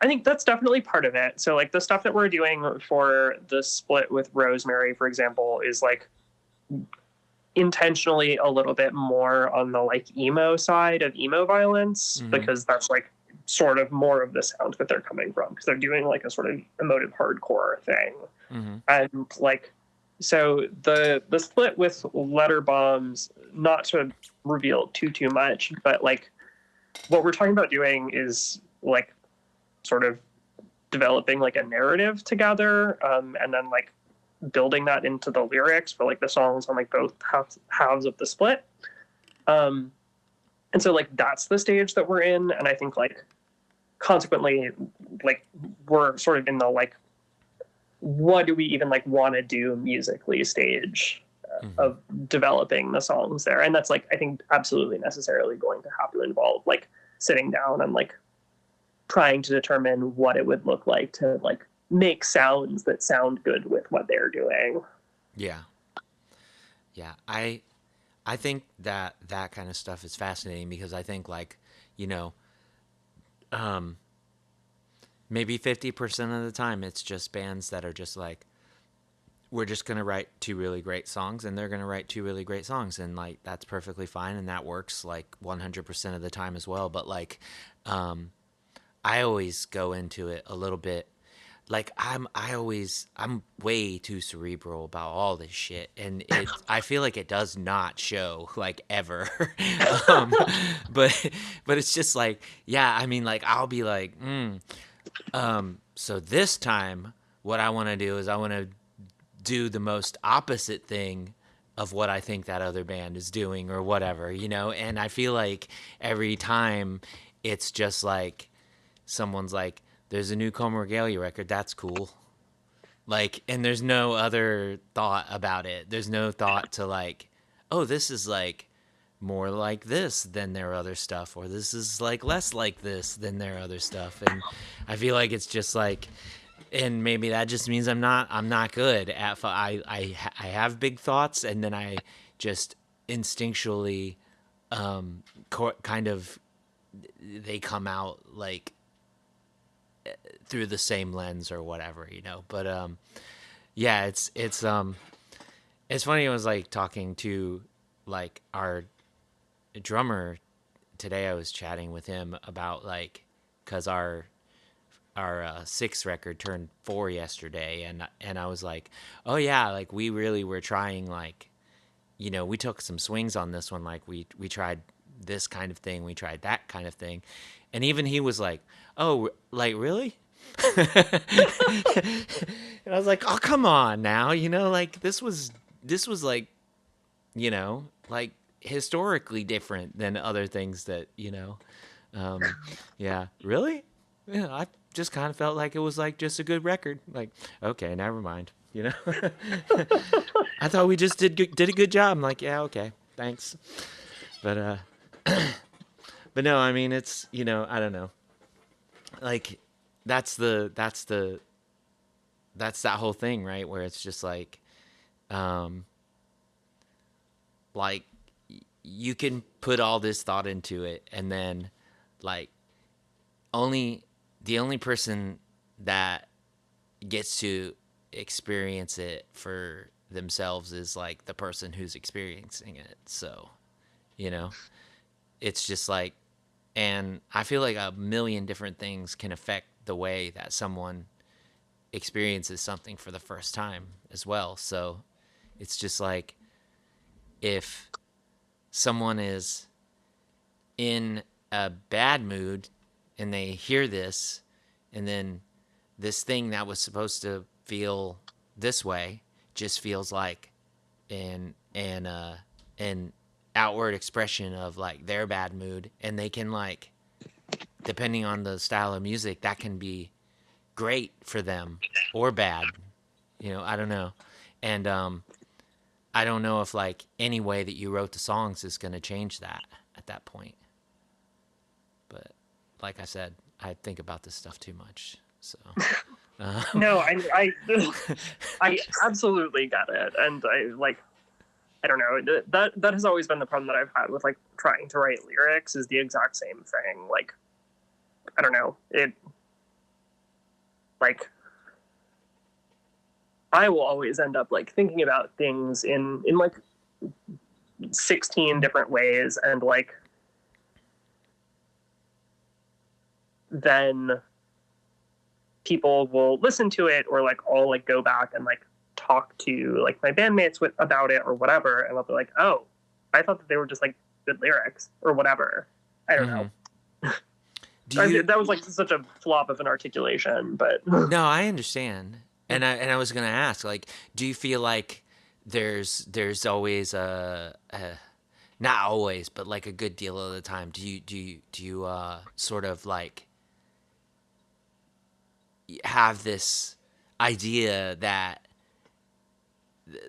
I think that's definitely part of it. So like the stuff that we're doing for the split with Rosemary, for example, is like intentionally a little bit more on the like emo side of emo violence, Mm-hmm. because that's like sort of more of the sound that they're coming from, because they're doing like a sort of emotive hardcore thing. Mm-hmm. And like, so the split with Letter Bombs, not to reveal too much, but like what we're talking about doing is like sort of developing like a narrative together, and then like building that into the lyrics for like the songs on like both halves of the split. And so like that's the stage that we're in, and I think like consequently like we're sort of in the like, what do we even like want to do musically stage Mm-hmm. of developing the songs there. And that's like, I think absolutely necessarily going to have to involve like sitting down and like trying to determine what it would look like to like make sounds that sound good with what they're doing. Yeah. Yeah. I think that that kind of stuff is fascinating, because I think like, you know, um, maybe 50% of the time it's just bands that are just like, we're just going to write two really great songs, and they're going to write two really great songs. And like, that's perfectly fine. And that works like 100% of the time as well. But like, I always go into it a little bit like I'm way too cerebral about all this shit, and I feel like it does not show like ever. um, but it's just like, yeah, I mean, like I'll be like, so this time what I want to do is I want to do the most opposite thing of what I think that other band is doing or whatever, and I feel like every time it's just like someone's like, there's a new Coma Regalia record, that's cool. Like, and there's no other thought about it. There's no thought to like, oh, this is like more like this than their other stuff, or this is like less like this than their other stuff. And I feel like it's just like, and maybe that just means I'm not good at I have big thoughts, and then I just instinctually kind of, they come out like through the same lens or whatever, but yeah, it's funny. I was like talking to like our drummer today. I was chatting with him about like, because our sixth record turned 4 yesterday, and I was like, oh yeah, like we really were trying, like, we took some swings on this one, like we tried this kind of thing, we tried that kind of thing, and even he was like, oh, like really? And I was like, oh, come on now, like this was like, like historically different than other things that, yeah, really? Yeah, I just kind of felt like it was like just a good record. Like, okay, never mind. I thought we just did a good job. I'm like, yeah, okay, thanks. But but no, I mean, it's, I don't know. Like that's that whole thing, right? Where it's just like you can put all this thought into it, and then like the only person that gets to experience it for themselves is like the person who's experiencing it. So, it's just like, and I feel like a million different things can affect the way that someone experiences something for the first time as well. So it's just like, if someone is in a bad mood and they hear this, and then this thing that was supposed to feel this way just feels like an outward expression of like their bad mood, and they can, like, depending on the style of music, that can be great for them or bad, I don't know. And I don't know if like any way that you wrote the songs is going to change that at that point. But like I said, I think about this stuff too much. So no, I absolutely get it, and I don't know, that has always been the problem that I've had with like trying to write lyrics, is the exact same thing. Like, I don't know, it, like, I will always end up like thinking about things in like 16 different ways, and like then people will listen to it, or like I'll like go back and like talk to like my bandmates about it or whatever, and I'll be like, oh, I thought that they were just like good lyrics or whatever. I don't know. That was like such a flop of an articulation, but no, I understand. And I was gonna ask, like, do you feel like there's always not always, but like a good deal of the time, do you sort of like have this idea that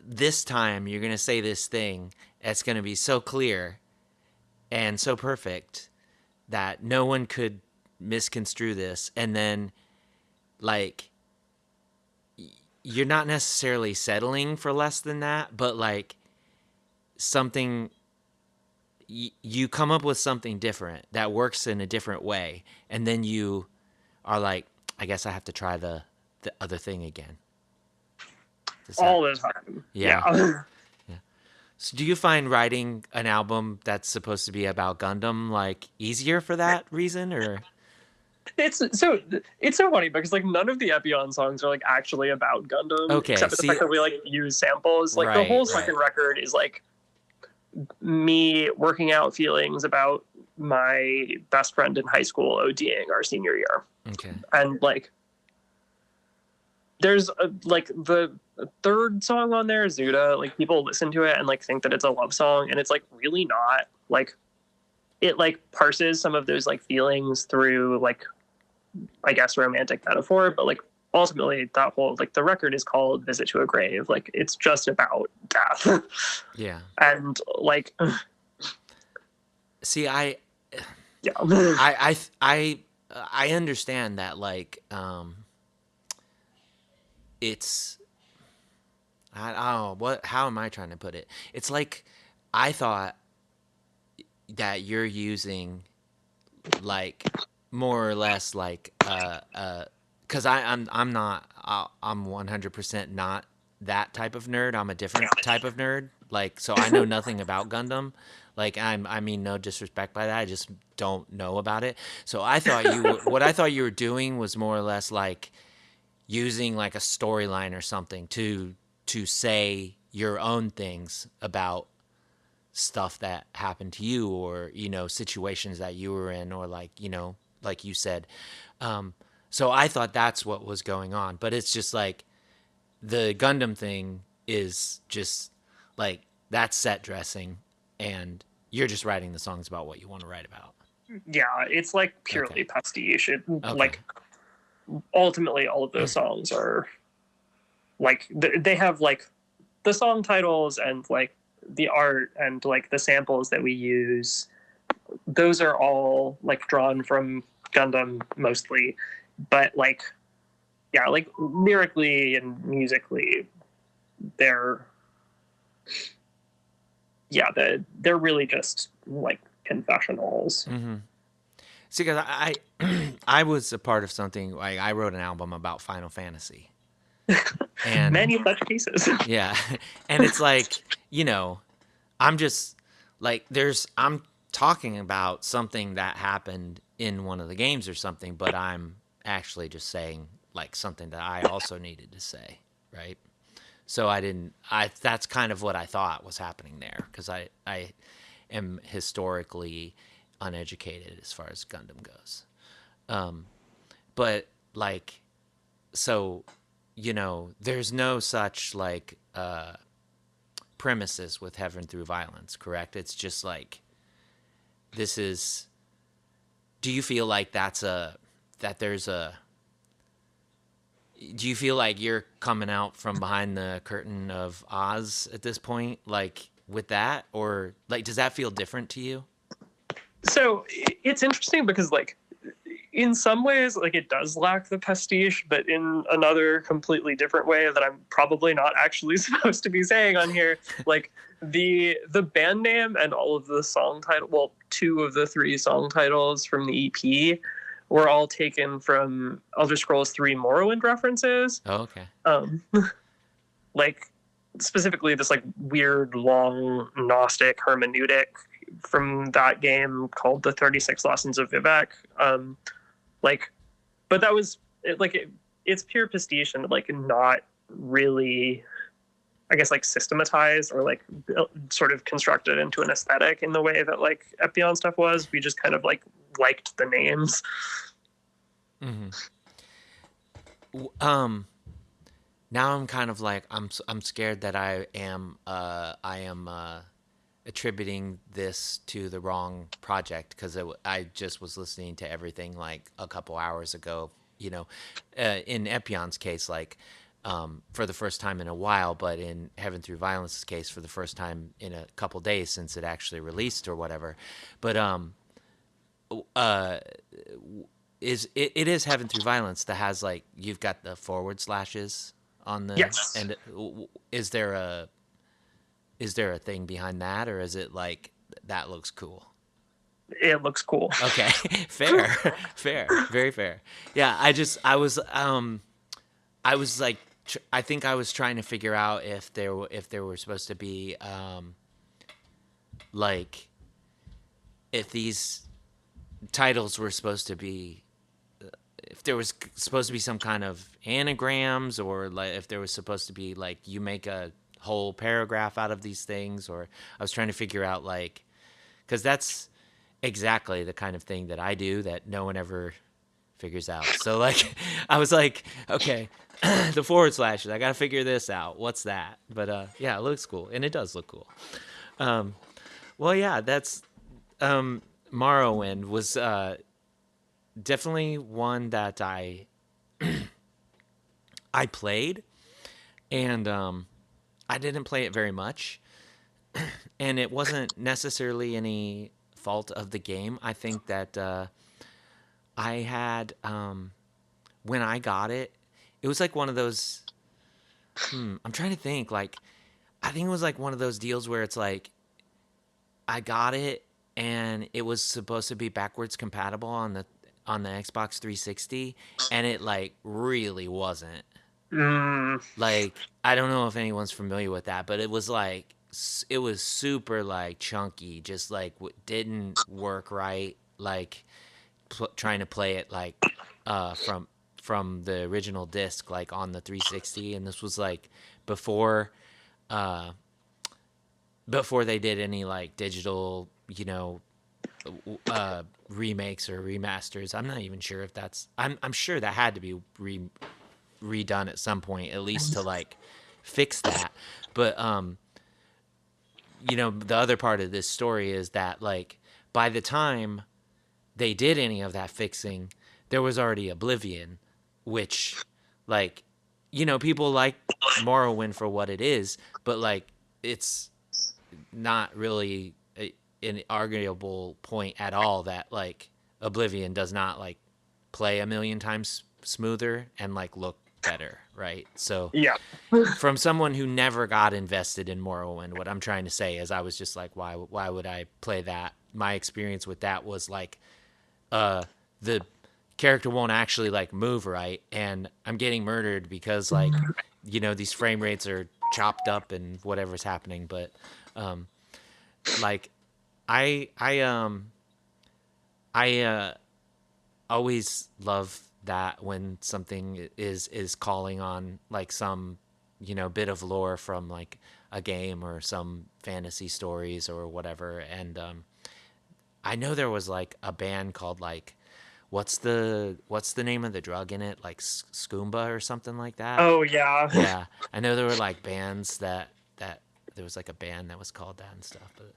this time you're gonna say this thing that's gonna be so clear and so perfect that no one could misconstrue this, and then like you're not necessarily settling for less than that, but like something, you come up with something different that works in a different way, and then you are like, I guess I have to try the other thing again. All the time. Yeah. Yeah. So do you find writing an album that's supposed to be about Gundam like easier for that reason, or? It's so funny because like none of the Epyon songs are like actually about Gundam. Okay, except for the fact that we like use samples. Like the whole second record is like me working out feelings about my best friend in high school ODing our senior year. Okay. And like there's like the third song on there, Zuda, like people listen to it and like think that it's a love song, and it's like really not. Like it like parses some of those like feelings through like, I guess, romantic metaphor, but like ultimately that whole like the record is called Visit to a Grave. Like it's just about death. Yeah. And like See, Yeah. I understand that, like, it's, I don't know, how am I trying to put it? It's like, I thought that you're using, like, more or less like, because I'm not, I'm 100% not that type of nerd. I'm a different type of nerd. Like, so I know nothing about Gundam. Like, I mean, no disrespect by that. I just don't know about it. So I thought what I thought you were doing was more or less like using like a storyline or something to say your own things about stuff that happened to you, or situations that you were in, or like like you said. So I thought that's what was going on, but it's just like the Gundam thing is just like that's set dressing, and you're just writing the songs about what you want to write about. Yeah, it's like Okay. purely pastiche. Okay. Like ultimately, all of those songs are like they have like the song titles and like the art and like the samples that we use. Those are all like drawn from Gundam mostly, but like yeah, like lyrically and musically, they're they're really just like confessionals. Mm-hmm. See, because I was a part of something, like I wrote an album about Final Fantasy, and Many such cases. yeah, and it's like, I'm just like I'm talking about something that happened in one of the games or something, but I'm actually just saying like something that I also needed to say, right? So that's kind of what I thought was happening there, because I am historically uneducated as far as Gundam goes. But like, so, there's no such like premises with Heaven Through Violence, correct? It's just like, this is, do you feel like do you feel like you're coming out from behind the curtain of Oz at this point, like with that, or like, does that feel different to you? So it's interesting because like in some ways like it does lack the pastiche, but in another completely different way that I'm probably not actually supposed to be saying on here, like the band name and all of the song title, well, two of the three song titles from the EP were all taken from Elder Scrolls 3 Morrowind references. Oh, okay. Like specifically this like weird long Gnostic hermeneutic from that game called the 36 Lessons of Vivek. Like, but that was it's pure pastiche and like not really, I guess, like systematized or like sort of constructed into an aesthetic in the way that like Epyon stuff was. We just kind of like liked the names. Mm-hmm. Now I'm kind of like, I'm scared that I am attributing this to the wrong project, because I just was listening to everything like a couple hours ago. In Epyon's case, like, for the first time in a while, but in Heaven Through Violence's case, for the first time in a couple days since it actually released or whatever. But it is Heaven Through Violence that has like, you've got the forward slashes on the Yes. and is there a thing behind that, or is it like that looks cool? It looks cool. Okay. Fair. Fair, very fair. Yeah, I was like, I think I was trying to figure out if there were supposed to be like, if these titles were supposed to be, if there was supposed to be some kind of anagrams, or like if there was supposed to be like, you make a whole paragraph out of these things, or I was trying to figure out like, because that's exactly the kind of thing that I do that no one ever figures out. So like, I was like, okay, the forward slashes, I gotta figure this out. What's that? But yeah, it looks cool, and it does look cool. Well, yeah, that's Morrowind was definitely one that I played, and I didn't play it very much, and it wasn't necessarily any fault of the game. I think that I had when I got it, it was like one of those. I'm trying to think. Like, I think it was like one of those deals where it's like I got it and it was supposed to be backwards compatible on the Xbox 360, and it like really wasn't. Mm, Like, I don't know if anyone's familiar with that, but it was like it was super like chunky, just like didn't work right. Like trying to play it like from the original disc, like on the 360, and this was like before uh before they did any like digital, remakes or remasters. I'm not even sure if that's. I'm sure that had to be redone at some point, at least to like fix that. But the other part of this story is that like by the time they did any of that fixing, there was already Oblivion, which like people like Morrowind for what it is, but like it's not really an arguable point at all that like Oblivion does not like play a million times smoother and like look better, right? So yeah. from someone who never got invested in Morrowind, what I'm trying to say is I was just like, why would I play that? My experience with that was like the character won't actually like move right, and I'm getting murdered because like these frame rates are chopped up and whatever's happening. But like I always love that when something is calling on like some bit of lore from like a game or some fantasy stories or whatever. And I know there was like a band called like what's the name of the drug in it, like skoomba or something like that. Oh yeah. Yeah, I know there were like bands that there was like a band that was called that and stuff. But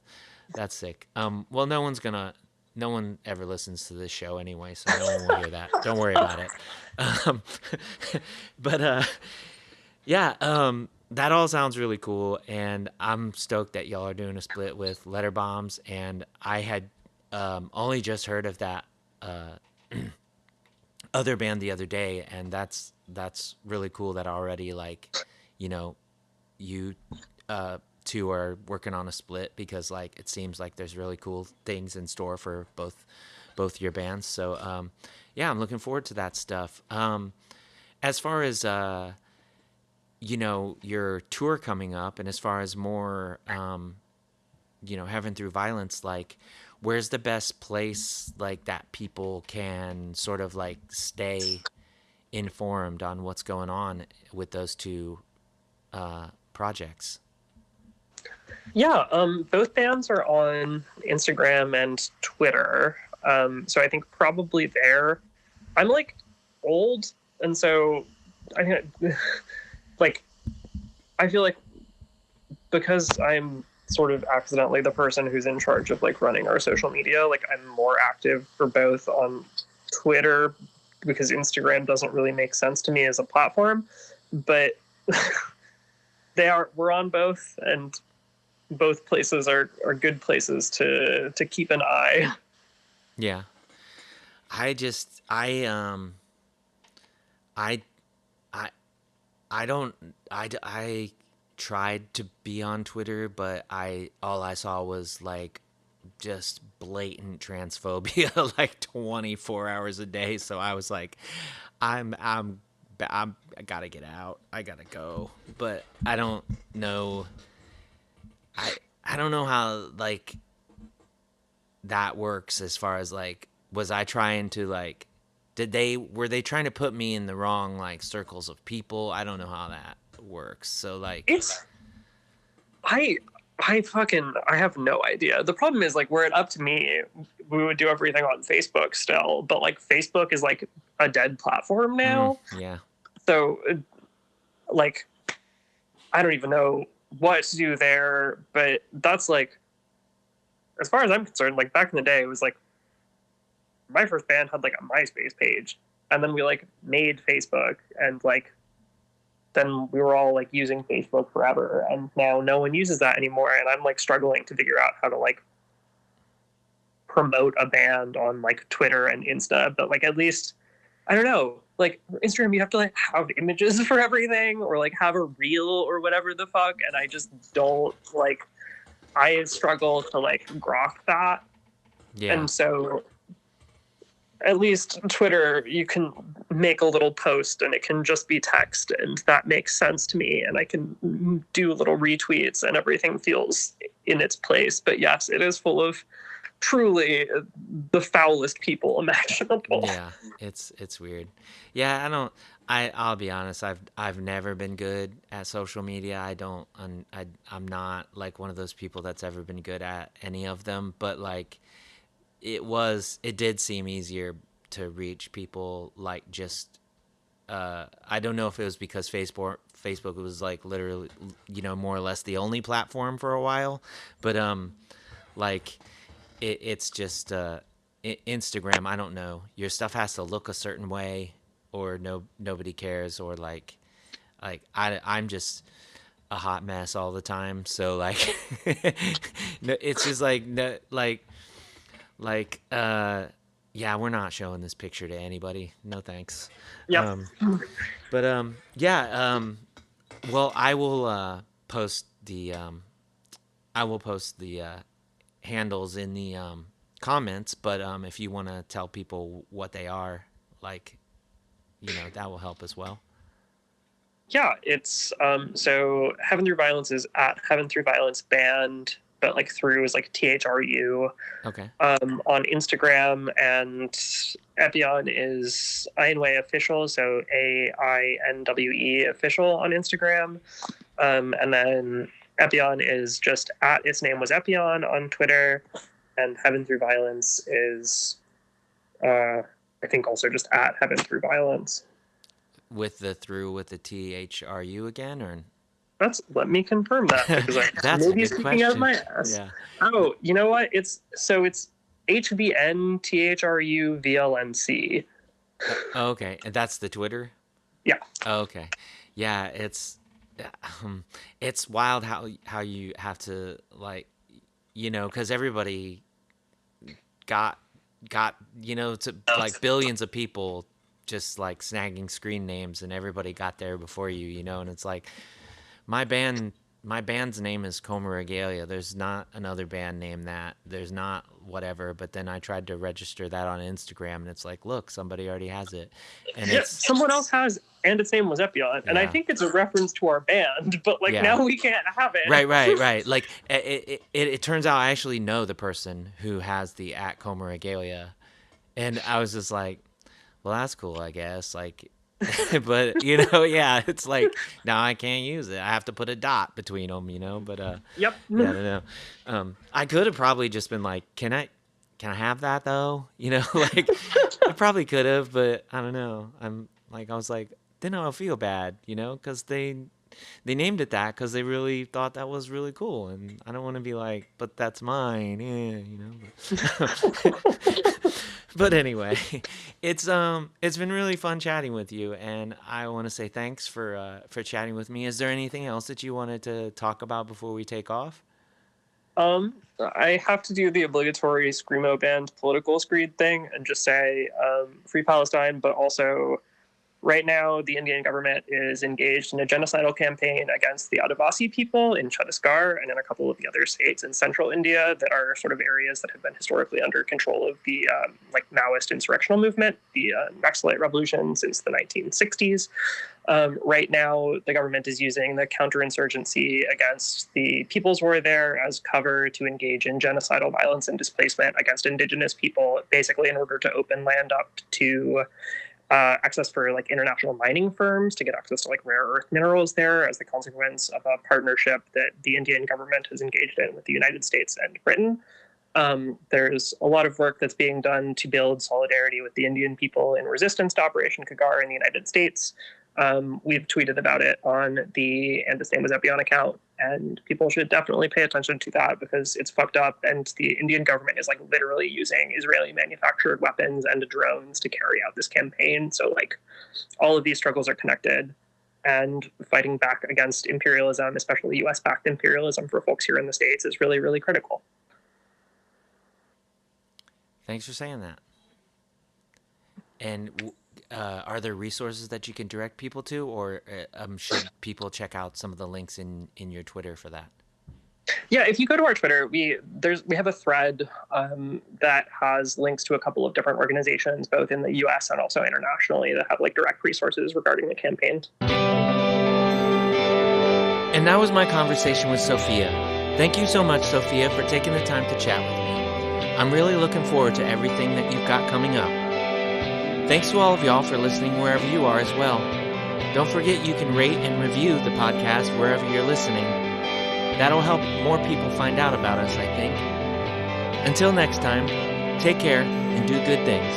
that's sick. Well, no one ever listens to this show anyway, so no one will hear that. Don't worry about it. Um, but yeah, that all sounds really cool, and I'm stoked that y'all are doing a split with Letter Bombs. And I had only just heard of that other band the other day, and that's really cool that already like you two are working on a split, because like it seems like there's really cool things in store for both your bands. So yeah, I'm looking forward to that stuff. As far as your tour coming up, and as far as more Heaven Through Violence, like where's the best place like that people can sort of like stay informed on what's going on with those two projects? Yeah, both bands are on Instagram and Twitter. So I think probably there. I'm like old, and so I think like I feel like because I'm sort of accidentally the person who's in charge of like running our social media, like I'm more active for both on Twitter because Instagram doesn't really make sense to me as a platform, but we're on both, and both places are good places to keep an eye. Yeah. I just I don't I tried to be on Twitter, but all I saw was like just blatant transphobia like 24 hours a day. So I was like, I gotta get out. I gotta go. But I don't know. I don't know how like that works as far as like, was I trying to like, were they trying to put me in the wrong like circles of people? I don't know how that works. So like It's I I have no idea. The problem is like, were it up to me, we would do everything on Facebook still, but like Facebook is like a dead platform now. Yeah. So like I don't even know what to do there, but that's like, as far as I'm concerned, like back in the day, it was like my first band had like a MySpace page, and then we like made Facebook, and like then we were all like using Facebook forever, and now no one uses that anymore, and I'm like struggling to figure out how to like promote a band on like Twitter and Insta, but like at least I don't know, like Instagram you have to like have images for everything or like have a reel or whatever the fuck, and I just don't like. I struggle to like grok that, and so at least Twitter you can make a little post and it can just be text, and that makes sense to me, and I can do little retweets and everything feels in its place. But yes, it is full of truly the foulest people imaginable. Yeah, it's weird. Yeah, I'll be honest. I've never been good at social media. I'm not like one of those people that's ever been good at any of them. But like, it did seem easier to reach people. Like just, I don't know if it was because Facebook was like literally, more or less the only platform for a while. But like, it's just Instagram. I don't know. Your stuff has to look a certain way, or nobody cares, or like I'm just a hot mess all the time. So like, it's just like yeah, we're not showing this picture to anybody. No thanks. Yep. Well, I will post the handles in the comments, but if you want to tell people what they are, like, that will help as well. Yeah, it's so Heaven Through Violence is at Heaven Through Violence Band, but like through is like THRU. Okay. On Instagram, and Epyon is AINWE official, so AINWE official on Instagram. And then Epyon is just at its name was Epyon on Twitter, and Heaven Through Violence is I think also just at Heaven Through Violence. With the THRU again, or let me confirm that, because that's maybe speaking out of my ass. Yeah. Oh, you know what? It's HVN THRU VLNC. Oh, okay, and that's the Twitter. Yeah. Oh, okay. Yeah, it's wild how you have to like, because everybody got to like billions of people just like snagging screen names, and everybody got there before you, and it's like my band's name is Coma Regalia. There's not another band named that. There's not whatever. But then I tried to register that on Instagram, and it's like, look, somebody already has it. And someone else has, and its name was Epyon. And I think it's a reference to our band, but like now we can't have it. Right. Like it turns out I actually know the person who has the at Coma Regalia, and I was just like, well, that's cool, I guess. Like. But it's like now I can't use it. I have to put a dot between them, but yep. Yeah, I don't know. I could have probably just been like, can I have that though? Like I probably could have, but I don't know. I was like, then I'll feel bad, because they named it that because they really thought that was really cool, and I don't want to be like, but that's mine, But anyway, it's been really fun chatting with you, and I want to say thanks for chatting with me. Is there anything else that you wanted to talk about before we take off? I have to do the obligatory Screamo Band political screed thing and just say Free Palestine, but also right now the Indian government is engaged in a genocidal campaign against the Adivasi people in Chhattisgarh and in a couple of the other states in central India that are sort of areas that have been historically under control of the like Maoist insurrectional movement, the Naxalite revolution since the 1960s. Right now, the government is using the counterinsurgency against the People's War there as cover to engage in genocidal violence and displacement against indigenous people, basically in order to open land up to access for like international mining firms to get access to like rare earth minerals there as the consequence of a partnership that the Indian government has engaged in with the United States and Britain. There's a lot of work that's being done to build solidarity with the Indian people in resistance to Operation Kagar in the United States. We've tweeted about it on the And This Name Was Epyon account, and people should definitely pay attention to that because it's fucked up, and the Indian government is like literally using Israeli manufactured weapons and drones to carry out this campaign. So like all of these struggles are connected, and fighting back against imperialism, especially US-backed imperialism for folks here in the States, is really, really critical. Thanks for saying that. And are there resources that you can direct people to, or should people check out some of the links in your Twitter for that? Yeah, if you go to our Twitter, we have a thread that has links to a couple of different organizations, both in the U.S. and also internationally, that have like direct resources regarding the campaign. And that was my conversation with Sofia. Thank you so much, Sofia, for taking the time to chat with me. I'm really looking forward to everything that you've got coming up. Thanks to all of y'all for listening wherever you are as well. Don't forget you can rate and review the podcast wherever you're listening. That'll help more people find out about us, I think. Until next time, take care and do good things.